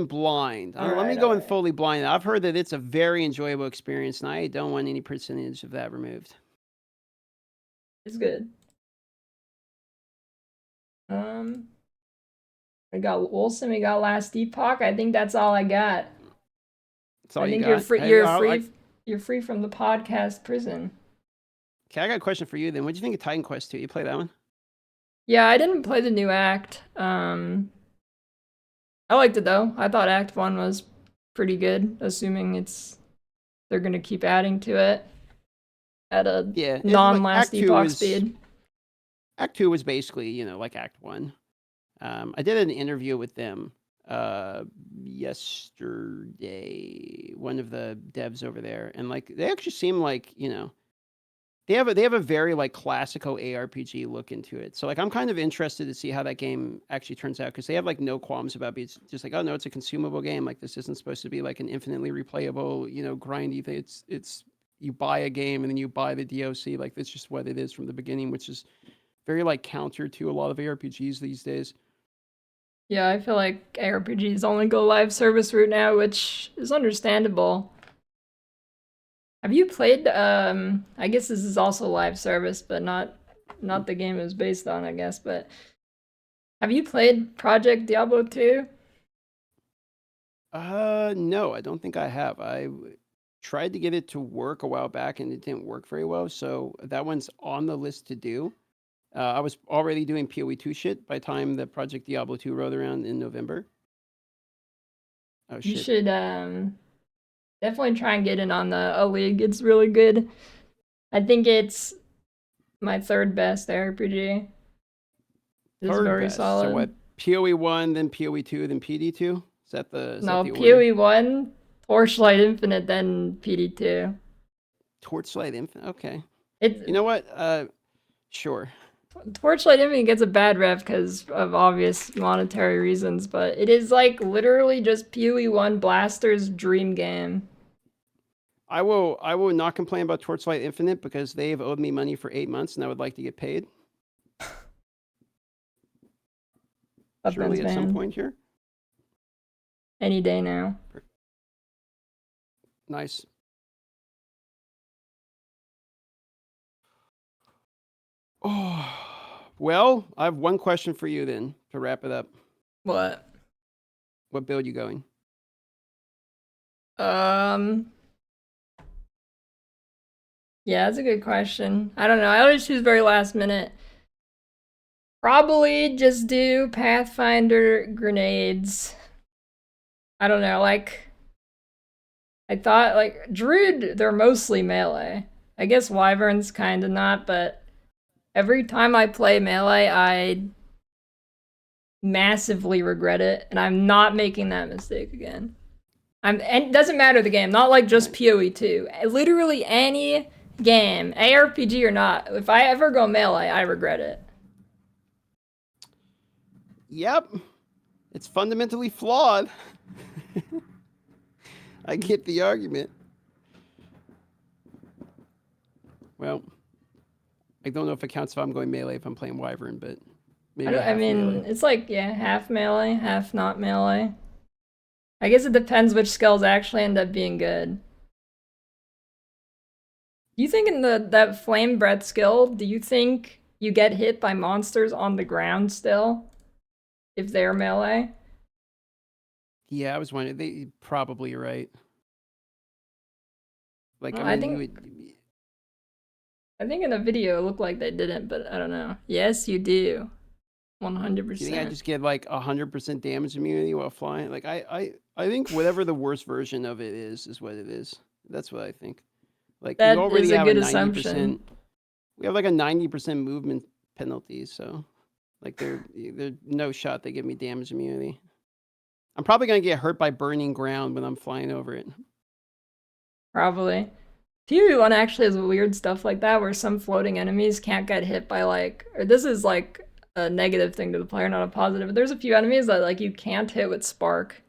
blind. Let me Alright, go in alright. fully blind. I've heard that it's a very enjoyable experience, and I don't want any percentage of that removed. It's good. We got Wolcen, we got Last Epoch. I think that's all I got. That's all I you think got? you're free. Hey, You're I- free. You're free from the podcast prison. Okay, I got a question for you then. What do you think of Titan Quest 2? You play that one? Yeah, I didn't play the new act. I liked it though. I thought Act 1 was pretty good, assuming they're gonna keep adding to it at a Yeah. non-Last Act 2 Epoch was- speed. Act 2 was basically, like Act 1. I did an interview with them yesterday, one of the devs over there, and like they actually seem like, they have a very like classical ARPG look into it. So like I'm kind of interested to see how that game actually turns out, because they have like no qualms about it. It's just like, oh no, it's a consumable game. Like this isn't supposed to be like an infinitely replayable, grindy thing. It's you buy a game and then you buy the DLC. Like that's just what it is from the beginning, which is very like counter to a lot of ARPGs these days. Yeah, I feel like ARPGs only go live service route now, which is understandable. Have you played, I guess this is also live service, but not the game it was based on, I guess, but have you played Project Diablo 2? No, I don't think I have. I tried to get it to work a while back and it didn't work very well, so that one's on the list to do. I was already doing PoE 2 shit by the time the Project Diablo 2 rolled around in November. Oh You shit. should definitely try and get in on a league. It's really good. I think it's my third best RPG. It's Third very best. solid. So what? PoE 1, then PoE 2, then PD2? Is that the No, the order? PoE 1, Torchlight Infinite, then PD2. Torchlight Infinite. Okay. It You know what? Sure. Torchlight Infinite gets a bad rep because of obvious monetary reasons, but it is like literally just PoE 1 Blaster's dream game. I will not complain about Torchlight Infinite because they've owed me money for 8 months and I would like to get paid. Surely at some point here. Any day now. Nice. Oh, well, I have one question for you then to wrap it up. What? What build you going? Yeah, that's a good question. I don't know. I always choose very last minute. Probably just do Pathfinder grenades. I don't know, like I thought like Druid, they're mostly melee. I guess Wyvern's kinda not, but every time I play melee, I massively regret it, and I'm not making that mistake again. And it doesn't matter the game, not like just PoE 2. Literally any game, ARPG or not, if I ever go melee, I regret it. Yep. It's fundamentally flawed. I get the argument. Well, I don't know if it counts if I'm going melee if I'm playing Wyvern, but maybe I mean, melee. it's like, yeah, half melee, half not melee. I guess it depends which skills actually end up being good. Do you think in that flame breath skill, do you think you get hit by monsters on the ground still? If they're melee? Yeah, I was wondering. They probably right. Like, Well, I I mean, think in the video it looked like they didn't, but I don't know. Yes, you do. 100%. do you think I just get like 100% damage immunity while flying? Like, I think whatever the worst version of it is what it is. That's what I think. Like, we That already is a have good 90%. assumption. We have like a 90% movement penalty, so like they're no shot they give me damage immunity. I'm probably gonna get hurt by burning ground when I'm flying over it. Probably. PoE1 actually has weird stuff like that where some floating enemies can't get hit by like, or this is like a negative thing to the player, not a positive, but there's a few enemies that like you can't hit with spark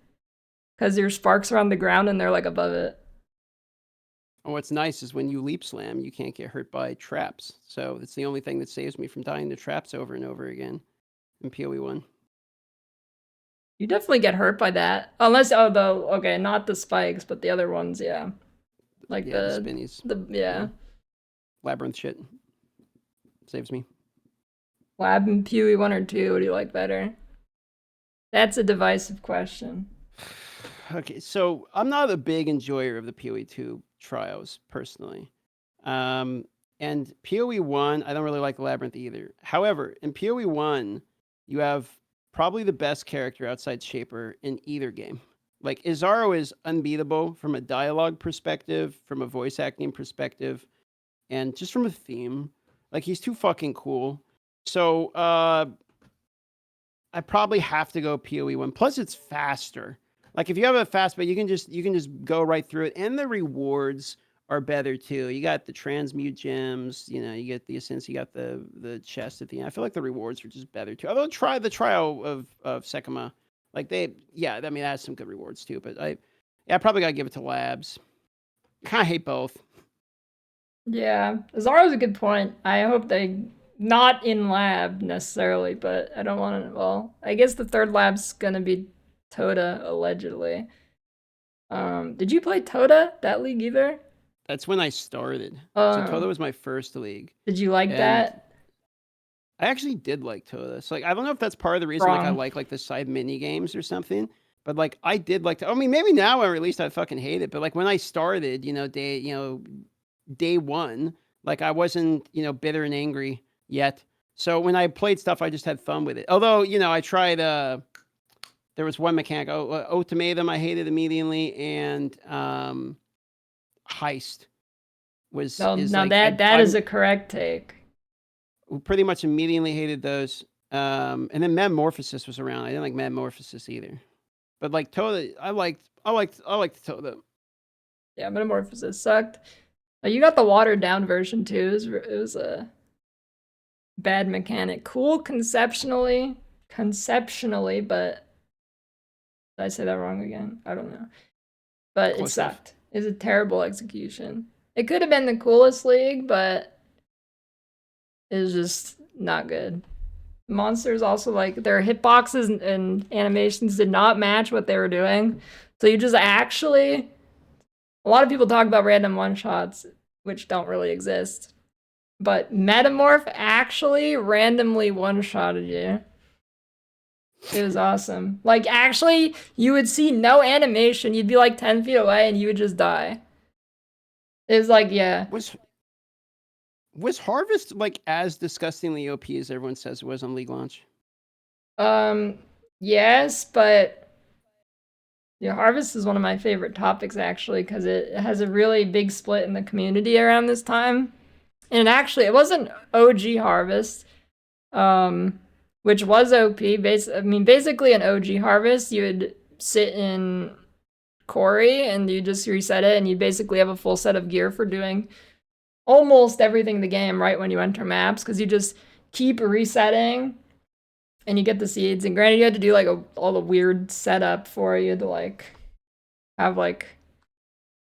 because your sparks are on the ground and they're like above it. And what's nice is when you leap slam, you can't get hurt by traps. So it's the only thing that saves me from dying to traps over and over again in PoE1. You definitely get hurt by that. Unless, okay, not the spikes, but the other ones, yeah. Like Yeah, the spinnies. Yeah. Labyrinth shit. Saves me. Lab and PoE1 or 2, what do you like better? That's a divisive question. Okay, so I'm not a big enjoyer of the PoE2 trials, personally. And PoE1, I don't really like Labyrinth either. However, in PoE1, you have probably the best character outside Shaper in either game. Like, Izaro is unbeatable from a dialogue perspective, from a voice acting perspective, and just from a theme. Like, he's too fucking cool. So, I probably have to go PoE1. Plus, it's faster. Like, if you have a fast, but you can just go right through it, and the rewards are better too. You got the transmute gems, you get the essence, you got the chest at the end. I feel like the rewards are just better too. Although try the trial of Sekima, like I mean that has some good rewards too. But I probably gotta give it to Labs. Kind of hate both. Yeah, Zaro's a good point. I hope they not in lab necessarily, but I don't want to. Well, I guess the third lab's gonna be Toda allegedly. Did you play Toda that league either? That's when I started. So Toda was my first league. Did you like that? I actually did like Toda. So like I don't know if that's part of the reason I like the side mini games or something. But like I did like to. I mean, maybe now or at least I fucking hate it. But like when I started, day one, like I wasn't bitter and angry yet. So when I played stuff, I just had fun with it. Although I tried. There was one mechanic, Ultimatum, I hated immediately, and Heist was. That is a correct take. Pretty much immediately hated those, and then Metamorphosis was around. I didn't like Metamorphosis either, but like Toda, I liked Toda. Yeah, Metamorphosis sucked. You got the watered down version too. It was a bad mechanic. Cool conceptually, but. Did I say that wrong again? I don't know. But it sucked. It's a terrible execution. It could have been the coolest league, but it was just not good. Monsters also, like, their hitboxes and animations did not match what they were doing. So you just actually... A lot of people talk about random one-shots, which don't really exist. But Metamorph actually randomly one-shotted you. It was awesome. Like, actually, you would see no animation. You'd be like 10 feet away and you would just die. It was like, yeah. Was Harvest like as disgustingly OP as everyone says it was on League launch? Yes, but yeah, Harvest is one of my favorite topics actually because it has a really big split in the community around this time. And actually, it wasn't OG Harvest. Which was OP. Basically an OG Harvest, you would sit in Quarry and you just reset it and you basically have a full set of gear for doing almost everything in the game right when you enter maps because you just keep resetting and you get the seeds. And granted, you had to do like all the weird setup for you to like have like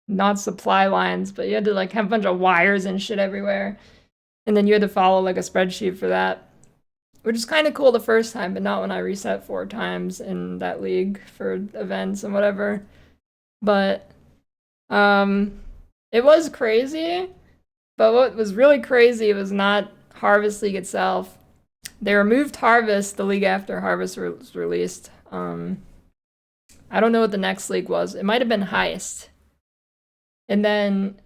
not supply lines, but you had to like have a bunch of wires and shit everywhere. And then you had to follow like a spreadsheet for that, which is kind of cool the first time, but not when I reset 4 times in that league for events and whatever. But it was crazy. But what was really crazy was not Harvest League itself. They removed Harvest the league after Harvest was released. I don't know what the next league was. It might have been Heist. And then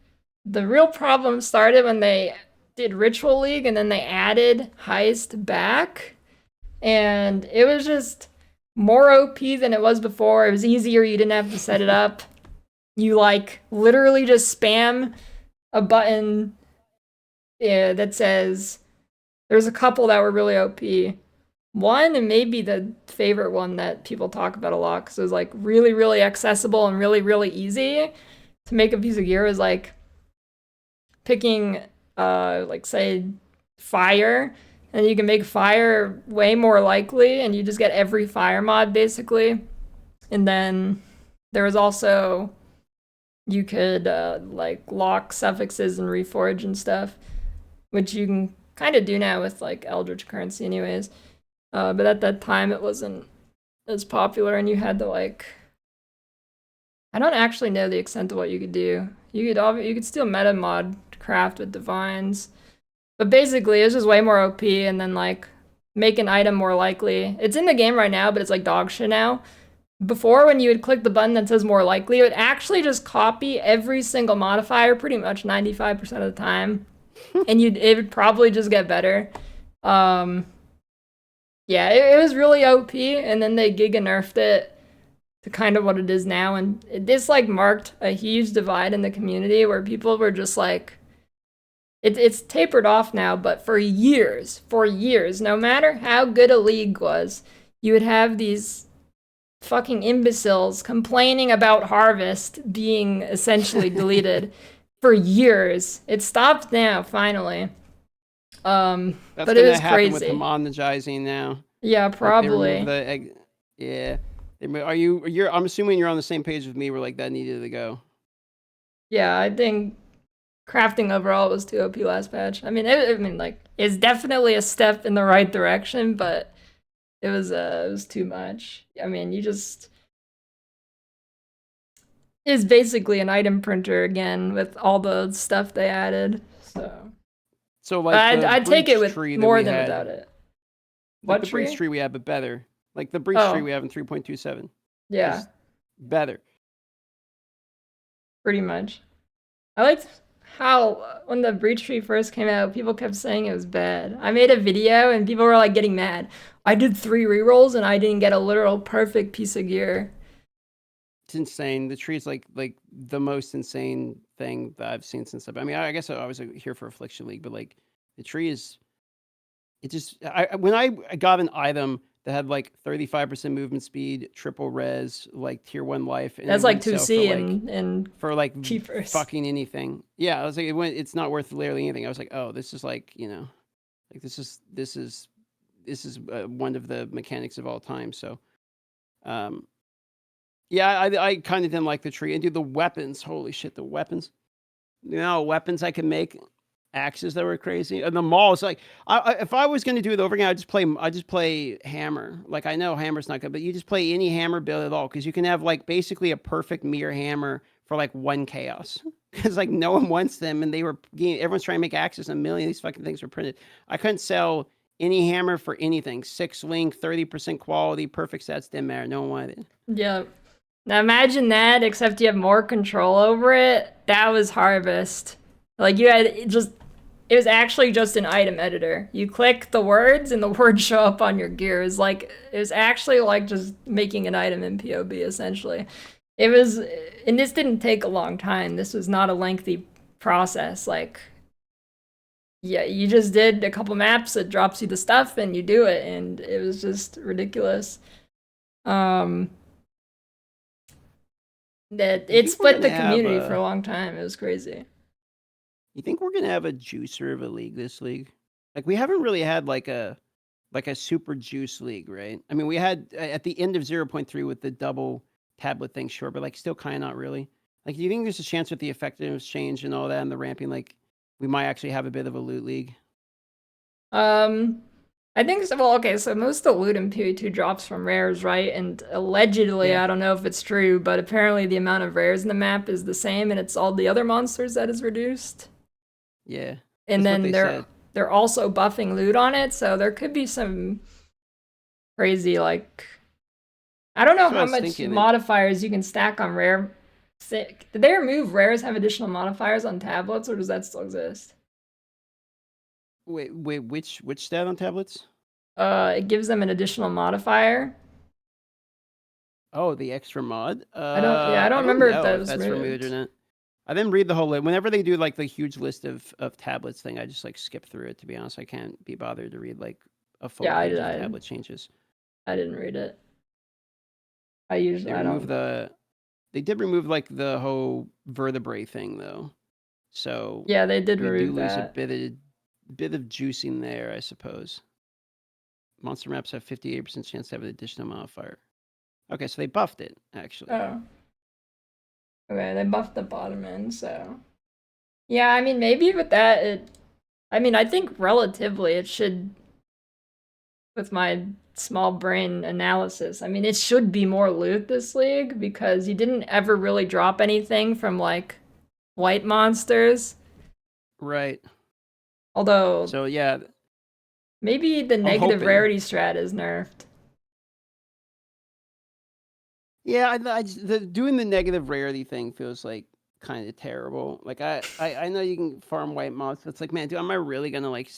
the real problem started when they did Ritual League and then they added Heist back. And it was just more OP than it was before. It was easier. You didn't have to set it up. You like literally just spam a button that says, there's a couple that were really OP. One, and maybe the favorite one that people talk about a lot, because it was like really, really accessible and really, really easy to make a piece of gear, is like picking, like say, fire, and you can make fire way more likely, and you just get every fire mod basically. And then there was also, you could like lock suffixes and reforge and stuff, which you can kind of do now with like Eldritch Currency anyways. But at that time it wasn't as popular, and you had to like, I don't actually know the extent of what you could do. You could still meta mod craft with divines, but basically it's just way more OP, and then like make an item more likely. It's in the game right now, but it's like dog shit now. Before, when you would click the button that says more likely, it would actually just copy every single modifier pretty much 95% of the time. And it would probably just get better. Yeah, it was really OP, and then they giga nerfed it to kind of what it is now, and this like marked a huge divide in the community where people were just like, it's tapered off now, but for years, no matter how good a league was, you would have these fucking imbeciles complaining about Harvest being essentially deleted for years. It stopped now, finally. That's but it was happen crazy with homogenizing now. Yeah, probably. Yeah. I'm assuming you're on the same page with me where like that needed to go. Yeah, I think crafting overall was too OP last patch. I mean, like, it's definitely a step in the right direction, but it was too much. I mean, it's basically an item printer again with all the stuff they added. So like, I'd take it with more than without it. Like the breach tree we had, but better. Like the breach tree we have in 3.27. Yeah. Better. Pretty much. I liked how when the breach tree first came out, people kept saying it was bad. I made a video and people were like getting mad. I did 3 rerolls and I didn't get a literal perfect piece of gear. It's insane. The tree is like the most insane thing that I've seen since. I mean, I guess I was here for Affliction League, but like the tree is. It just when I got an item that had like 35% movement speed, triple res, like tier 1 life. And that's like 2C and for like cheapers. Fucking anything. Yeah, I was like, it's not worth literally anything. I was like, oh, this is like, like this is one of the mechanics of all time. So, yeah, I kind of didn't like the tree. And dude, the weapons, holy shit, the weapons. Weapons I can make. Axes that were crazy, and the maul is like, if I was going to do it over again, I just play hammer. Like, I know hammer's not good, but you just play any hammer build at all, because you can have like basically a perfect mirror hammer for like 1 chaos, because like no one wants them, and everyone's trying to make axes, and a million of these fucking things were printed. I couldn't sell any hammer for anything. 6 link, 30% quality, perfect stats, didn't matter. No one wanted it. Yeah. Now imagine that, except you have more control over it. That was Harvest. Like, you had it was actually just an item editor. You click the words and the words show up on your gear. It was actually like just making an item in POB, essentially. And this didn't take a long time. This was not a lengthy process. Like, yeah, you just did a couple maps, it drops you the stuff, and you do it, and it was just ridiculous. That it split the community for a long time. It was crazy. You think we're gonna have a juicer of a league this league? Like, we haven't really had like a like a super juice league, right? I mean, we had at the end of 0.3 with the double tablet thing, sure, but like still kind of not really. Like, do you think there's a chance with the effectiveness change and all that and the ramping, like we might actually have a bit of a loot league? I think so. Well, okay, so most of the loot in PoE2 drops from rares, right? And allegedly, Yeah. I don't know if it's true, but apparently the amount of rares in the map is the same, and it's all the other monsters that is reduced. Yeah. And That's what then they they're said. they're also buffing loot on it, so there could be some crazy like I don't know That's what I how was much thinking. modifiers you can stack on rare. Did they remove rares have additional modifiers on tablets, or does that still exist? Wait, which stat on tablets? It gives them an additional modifier. Oh, the extra mod? I don't I don't remember if know that if was that's removed or removed. not. I didn't read the whole list. Whenever they do like the huge list of tablets thing, I just like skip through it, to be honest. I can't be bothered to read like a full Yeah, page of tablet changes. I didn't read it. I They usually I removed don't. they did remove like the whole vertebrae thing though. So Yeah, they did we do remove lose a that. bit of juicing there, I suppose. Monster maps have 58% chance to have an additional modifier. Okay, so they buffed it, actually. Oh. Okay, they buffed the bottom end, so yeah, I mean maybe with that I think relatively it should with my small brain analysis. I mean it should be more loot this league because you didn't ever really drop anything from like white monsters. Right. Although So yeah, maybe the I'm negative hoping. rarity strat is nerfed. Yeah, doing the negative rarity thing feels like kind of terrible. Like I know you can farm white moths, but it's like, man, dude, am I really gonna like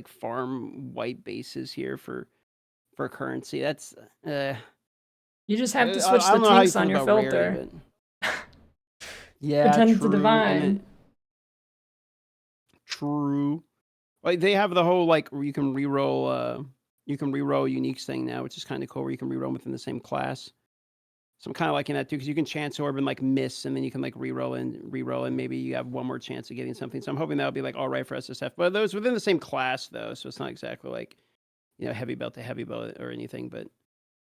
farm white bases here for currency? That's You just have to switch I the don't know how you tinks feel on your about rarity, filter. but yeah, Pretend to true. And divine. then true. Like they have the whole like where you can reroll uniques thing now, which is kind of cool. Where you can reroll within the same class. So I'm kind of liking that too, because you can chance orb and like miss, and then you can like reroll and maybe you have one more chance of getting something. So I'm hoping that'll be like all right for SSF. But those within the same class though, so it's not exactly like heavy belt to heavy belt or anything. But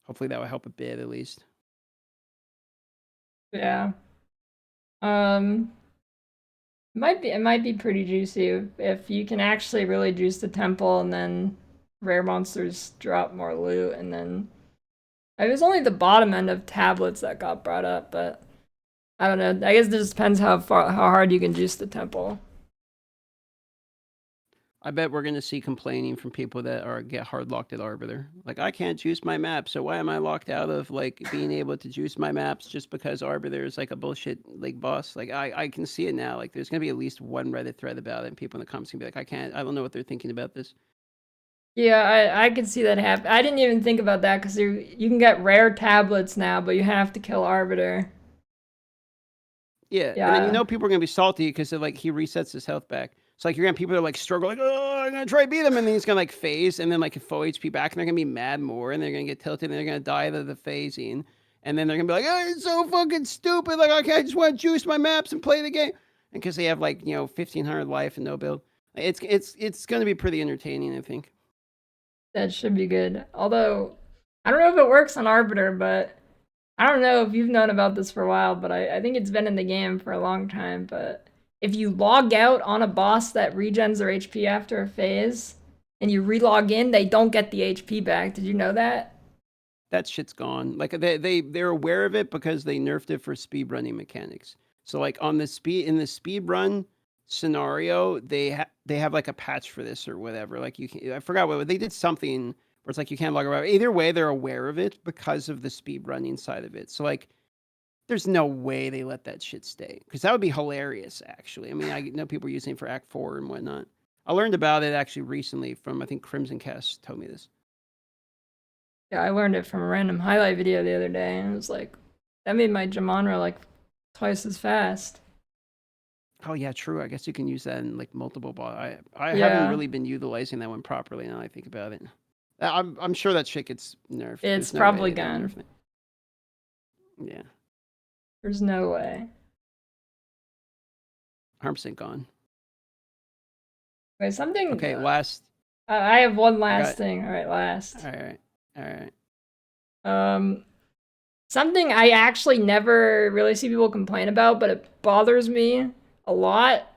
hopefully that will help a bit at least. Yeah. It might be pretty juicy if you can actually really juice the temple and then rare monsters drop more loot and then it was only the bottom end of tablets that got brought up, but I don't know. I guess it just depends how hard you can juice the temple. I bet we're gonna see complaining from people that get hard locked at Arbiter. Like, I can't juice my map, so why am I locked out of like being able to juice my maps just because Arbiter is like a bullshit like boss? Like, I can see it now. Like, there's gonna be at least one Reddit thread about it, and people in the comments can be like, I don't know what they're thinking about this. Yeah, I could see that happen. I didn't even think about that because you can get rare tablets now, but you have to kill Arbiter. Yeah, and then Yeah. people are gonna be salty because like he resets his health back. So like you're gonna have people that like struggle, like, oh, I'm gonna try to beat him, and then he's gonna like phase, and then like full HP back, and they're gonna be mad more, and they're gonna get tilted, and they're gonna die to the phasing, and then they're gonna be like, oh, it's so fucking stupid. Like, okay, I just want to juice my maps and play the game, and because they have like 1500 life and no build, it's gonna be pretty entertaining, I think. That should be good. Although, I don't know if it works on Arbiter, but I don't know if you've known about this for a while, but I think it's been in the game for a long time. But if you log out on a boss that regens their HP after a phase, and you relog in, they don't get the HP back. Did you know that? That shit's gone. Like they're aware of it because they nerfed it for speed running mechanics. So like on the speed run scenario, they have like a patch for this or whatever. Like I forgot what they did something where it's like you can't log around. Either way, they're aware of it because of the speed running side of it. So like there's no way they let that shit stay, because that would be hilarious. Actually, I mean, I know people are using it for Act 4 and whatnot. I learned about it actually recently from, I think, Crimson Cast told me this. Yeah, I learned it from a random highlight video the other day, and it was like, that made my Jamonra like twice as fast. Oh yeah, true. I guess you can use that in like multiple bot. I haven't Yeah, really been utilizing that one properly now I think about it. I'm sure that shit gets nerfed. it's There's no way probably they don't gone. nerf it. Yeah, There's no way. 100% gone. Wait, something. Okay, last I have one got last it. thing. All right, last. All right. All right. Something I actually never really see people complain about, but it bothers me a lot,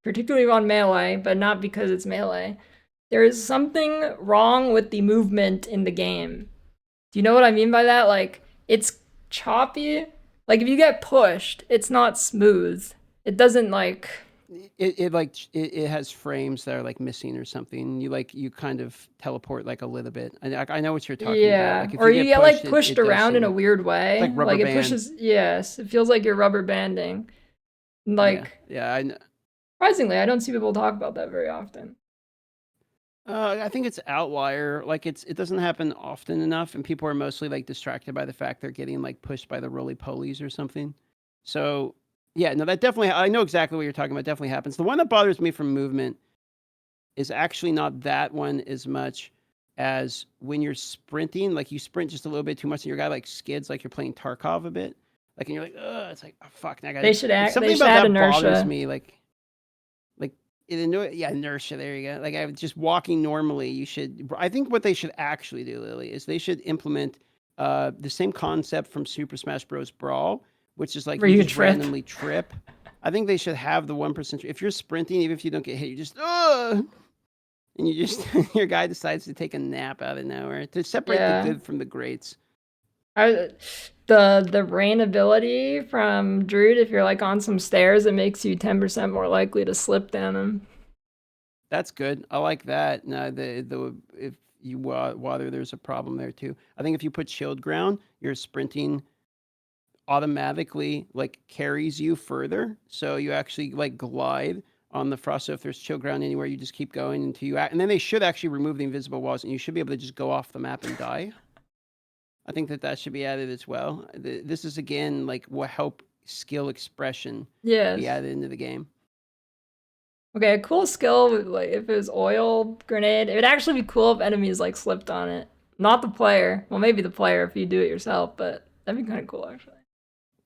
particularly on Melee, but not because it's Melee. There is something wrong with the movement in the game. Do you know what I mean by that? Like, it's choppy. Like, if you get pushed, it's not smooth. It doesn't, like... It has frames that are like missing or something. You kind of teleport like a little bit. I know what you're talking about. Yeah, Like if or you you get get like pushed, pushed it does around in a seem weird way. like rubber Like it band. pushes, yes, it feels like you're rubber banding. Like, yeah, I know. surprisingly, I don't see people talk about that very often. I think it's outlier. Like it doesn't happen often enough, and people are mostly like distracted by the fact they're getting like pushed by the roly polies or something. So yeah, no, that definitely. I know exactly what you're talking about. Definitely happens. The one that bothers me from movement is actually not that one as much as when you're sprinting. Like you sprint just a little bit too much, and your guy like skids, like you're playing Tarkov a bit. Like and you're like, ugh, it's like oh, fuck. I got They should act. something They should about add that bothers inertia. me. Like inertia. There you go. Like I just walking normally. You should. I think what they should actually do, Lily, is they should implement the same concept from Super Smash Bros. Brawl, which is like Where you you just trip. randomly trip. I think they should have the 1%. If you're sprinting, even if you don't get hit, you just and you just your guy decides to take a nap out of nowhere to separate Yeah. the good from the greats. The rain ability from Druid, if you're like on some stairs, it makes you 10% more likely to slip down them. That's good. I like that. Now the if you water, there's a problem there too. I think if you put shield ground, your sprinting automatically like carries you further, so you actually like glide on the frost. So if there's chill ground anywhere, you just keep going until you and then they should actually remove the invisible walls, and you should be able to just go off the map and die. I think that should be added as well. This is again like what help skill expression be added into the game. Okay, a cool skill would, like if it was oil grenade, it would actually be cool if enemies like slipped on it. Not the player. Well, maybe the player if you do it yourself, but that'd be kind of cool actually.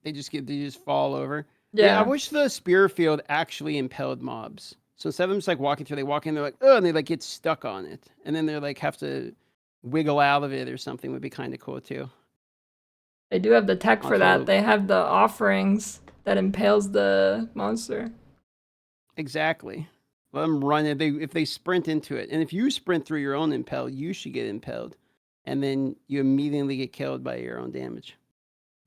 They just fall over. Yeah. I wish the spear field actually impelled mobs. So instead of them just like walking through, they walk in, they're like, oh, and they like get stuck on it, and then they're like have to wiggle out of it or something. Would be kind of cool too. They do have the tech for Also- that. They have the offerings that impales the monster. Exactly. Let them run it. If they sprint into it, and if you sprint through your own impel, you should get impelled, and then you immediately get killed by your own damage.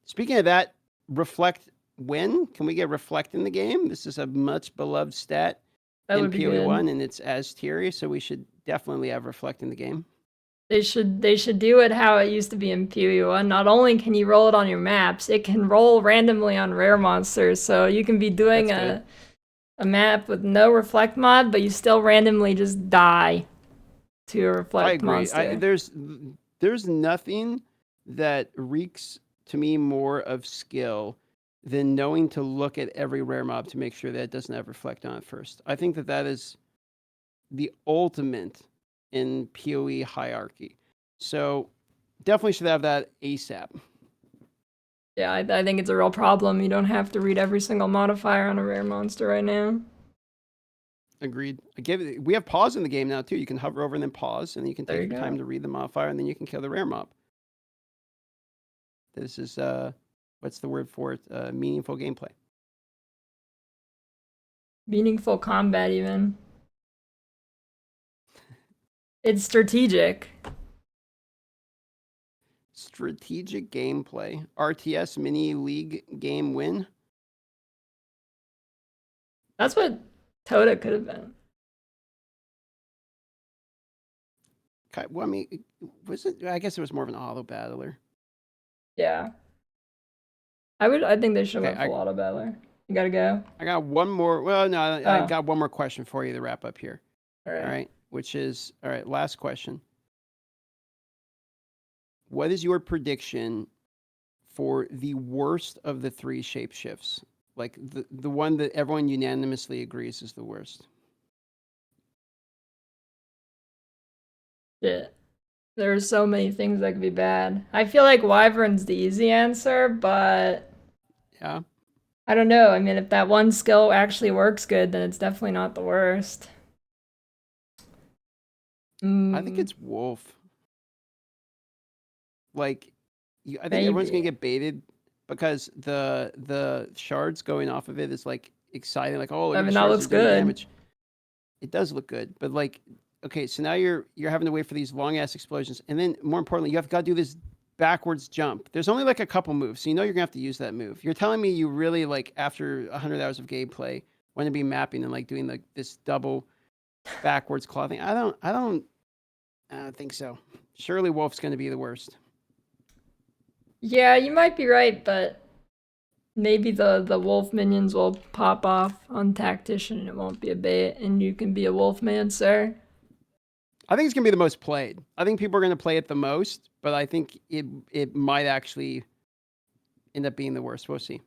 Speaking of that, reflect. When can we get reflect in the game? This is a much beloved stat That in would be PoE good. 1, and it's as tier, so we should definitely have reflect in the game. They should do it how it used to be in PoE 1. Not only can you roll it on your maps, it can roll randomly on rare monsters. So you can be doing a map with no reflect mod, but you still randomly just die to a reflect I agree. monster. There's nothing that reeks to me more of skill than knowing to look at every rare mob to make sure that it doesn't have reflect on it first. I think that is the ultimate in PoE hierarchy. So definitely should have that ASAP. Yeah, I think it's a real problem. You don't have to read every single modifier on a rare monster right now. Agreed. We have pause in the game now too. You can hover over and then pause, and then you can There take you your go. time to read the modifier, and then you can kill the rare mob. This is what's the word for it? Meaningful gameplay. Meaningful combat even. It's strategic. Strategic gameplay. RTS mini league game win. That's what Toda could have been. Well, I mean, was it? I guess it was more of an auto battler. Yeah. I think they should have Okay, went full auto battler. You gotta go. I got one more. Well, no, I Oh. got one more question for you to wrap up here. All right. All right, which is all right. Last question. What is your prediction for the worst of the three shapeshifts? Like the one that everyone unanimously agrees is the worst. Shit. There's so many things that could be bad. I feel like Wyvern's the easy answer, but Yeah. I don't know. I mean, if that one skill actually works good, then it's definitely not the worst. I think it's wolf. Like, I think everyone's gonna Maybe. get baited because the shards going off of it is like exciting. Like, oh, look I at the mean, that shards, looks they're doing good. damage. It does look good, but like, okay, so now you're having to wait for these long ass explosions, and then more importantly, you have got to do this backwards jump. There's only like a couple moves, so you know you're gonna have to use that move. You're telling me you really like after 100 hours of gameplay want to be mapping and like doing like this double backwards claw thing? I don't think so. Surely Wolf's gonna be the worst. Yeah, you might be right, but maybe the wolf minions will pop off on tactician and it won't be a bait, and you can be a wolf man, sir. I think it's gonna be the most played. I think people are gonna play it the most, but I think it might actually end up being the worst. We'll see.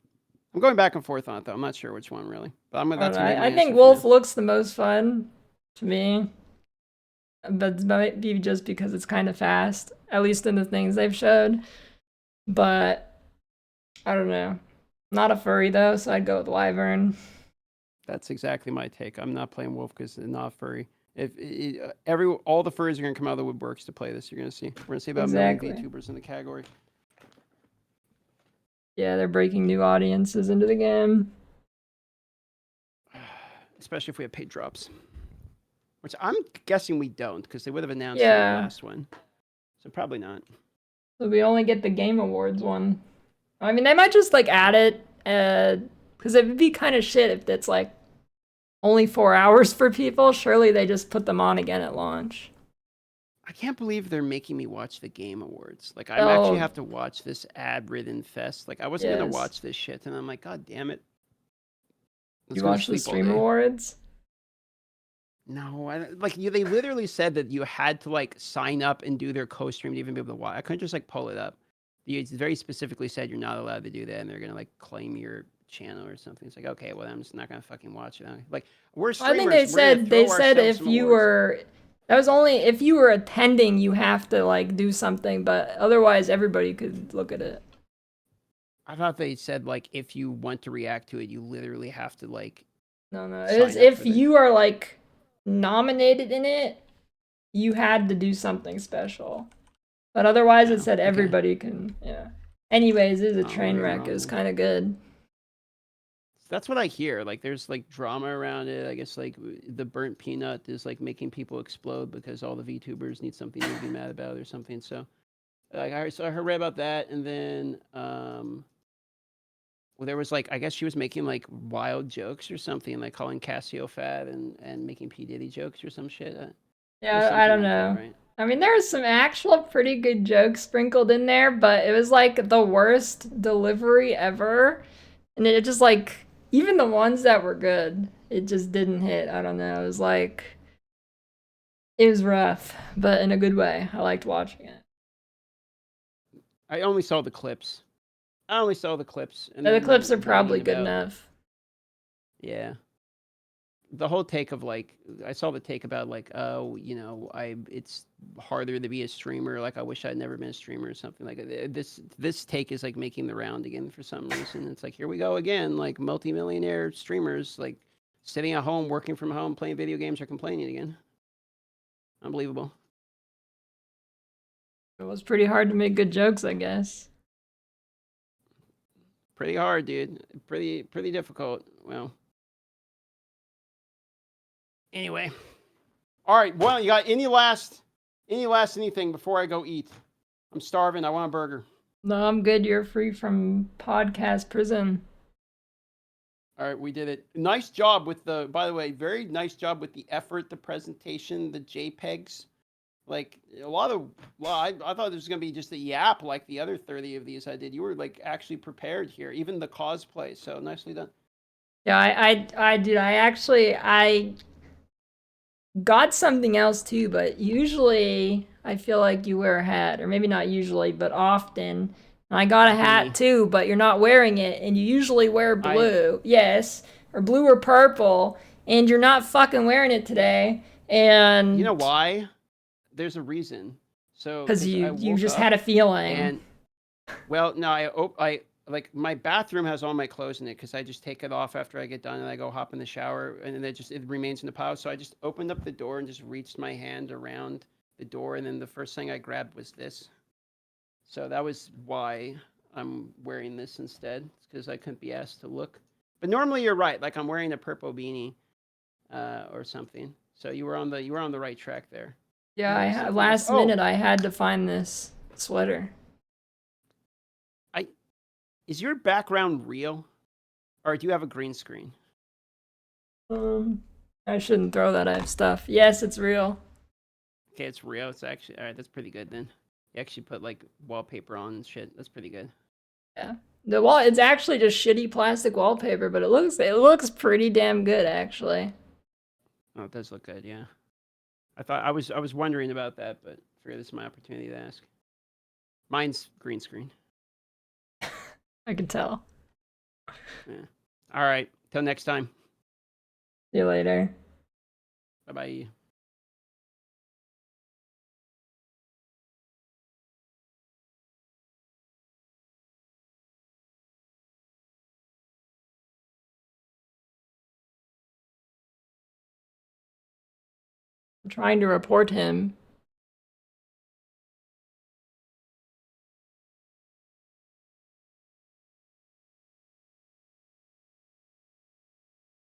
I'm going back and forth on it though. I'm not sure which one really, but I'm gonna. I, That's don't gonna know, be my I think answer for wolf now. looks the most fun to me, but it might be just because it's kind of fast, at least in the things they've showed. But I don't know. Not a furry though, so I'd go with wyvern. That's exactly my take. I'm not playing wolf because it's not furry. If all the furries are gonna come out of the woodworks to play this, you're gonna see. We're gonna see about Exactly. a million VTubers in the category. Yeah, they're breaking new audiences into the game. Especially if we have paid drops, which I'm guessing we don't because they would have announced in Yeah. the last one. So probably not. So we only get the Game Awards one. I mean, they might just like add it, because it would be kind of shit if it's like only 4 hours for people. Surely they just put them on again at launch. I can't believe they're making me watch the Game Awards. Like, I'm actually Oh, have to watch this ad-ridden fest. Like, I wasn't gonna yes. watch this shit, and I'm like, God damn it! Let's You go to watch the sleep all Stream day. Awards? No, they literally said that you had to like sign up and do their co-stream to even be able to watch. I couldn't just like pull it up. You very specifically said you're not allowed to do that, and they're gonna like claim your channel or something. It's like, okay, well, I'm just not gonna fucking watch it. Like, we're streamers. I think they said if you were, that was only if you were attending, you have to like do something, but otherwise everybody could look at it. I thought they said like if you want to react to it, you literally have to like. No, sign it was up if for the- you are like nominated in it, you had to do something special. But otherwise, it said okay. everybody can. Yeah. Anyways, it was a train right, wreck. It was wrong. kind of good. That's what I hear. Like, there's like drama around it. I guess like the burnt peanut is like making people explode because all the VTubers need something to be mad about or something. So, like, I read about that, and then well, there was like I guess she was making like wild jokes or something, like calling Cassio fat and making P Diddy jokes or some shit. Yeah, I don't know. Right? I mean, there was some actual pretty good jokes sprinkled in there, but it was like the worst delivery ever. And it just like, even the ones that were good, it just didn't hit. I don't know. It was like, it was rough, but in a good way. I liked watching it. I only saw the clips. And The then clips are reading probably good about- enough. Yeah. The whole take of like, I saw the take about like, oh, you know, it's harder to be a streamer. Like, I wish I'd never been a streamer or something like that. This take is like making the round again for some reason. It's like, here we go again. Like, multimillionaire streamers, like sitting at home, working from home, playing video games, are complaining again. Unbelievable. It was pretty hard to make good jokes, I guess. Pretty hard, dude. Pretty difficult. Well. Anyway. All right. Well, you got any last anything before I go eat? I'm starving. I want a burger. No, I'm good. You're free from podcast prison. All right, we did it. Nice job with by the way, very nice job with the effort, the presentation, the JPEGs. Like, I thought this was going to be just a yap like the other 30 of these I did. You were like actually prepared here, even the cosplay. So nicely done. Yeah, I did. I got something else too, but usually I feel like you wear a hat, or maybe not usually, but often. And I got a hat too, but you're not wearing it, and you usually wear blue. Yes, or blue or purple, and you're not fucking wearing it today. And you know why? There's a reason. So because you just had a feeling. And well, no, like my bathroom has all my clothes in it because I just take it off after I get done and I go hop in the shower and then it remains in the pile. So I just opened up the door and just reached my hand around the door and then the first thing I grabbed was this. So that was why I'm wearing this instead, because I couldn't be asked to look. But normally you're right. Like I'm wearing a purple beanie or something. So you were on the right track there. Yeah, Maybe something else. last Oh, minute I had to find this sweater. is your background real, or do you have a green screen? I shouldn't throw that. I have stuff. Yes, it's real. Okay, it's real. It's actually all right. That's pretty good then. You actually put like wallpaper on and shit. That's pretty good. Yeah. The wall. It's actually just shitty plastic wallpaper, but it looks pretty damn good actually. Oh, it does look good. Yeah. I was wondering about that, but I figured this is my opportunity to ask. Mine's green screen. I can tell. Yeah. All right. Till next time. See you later. Bye bye. I'm trying to report him.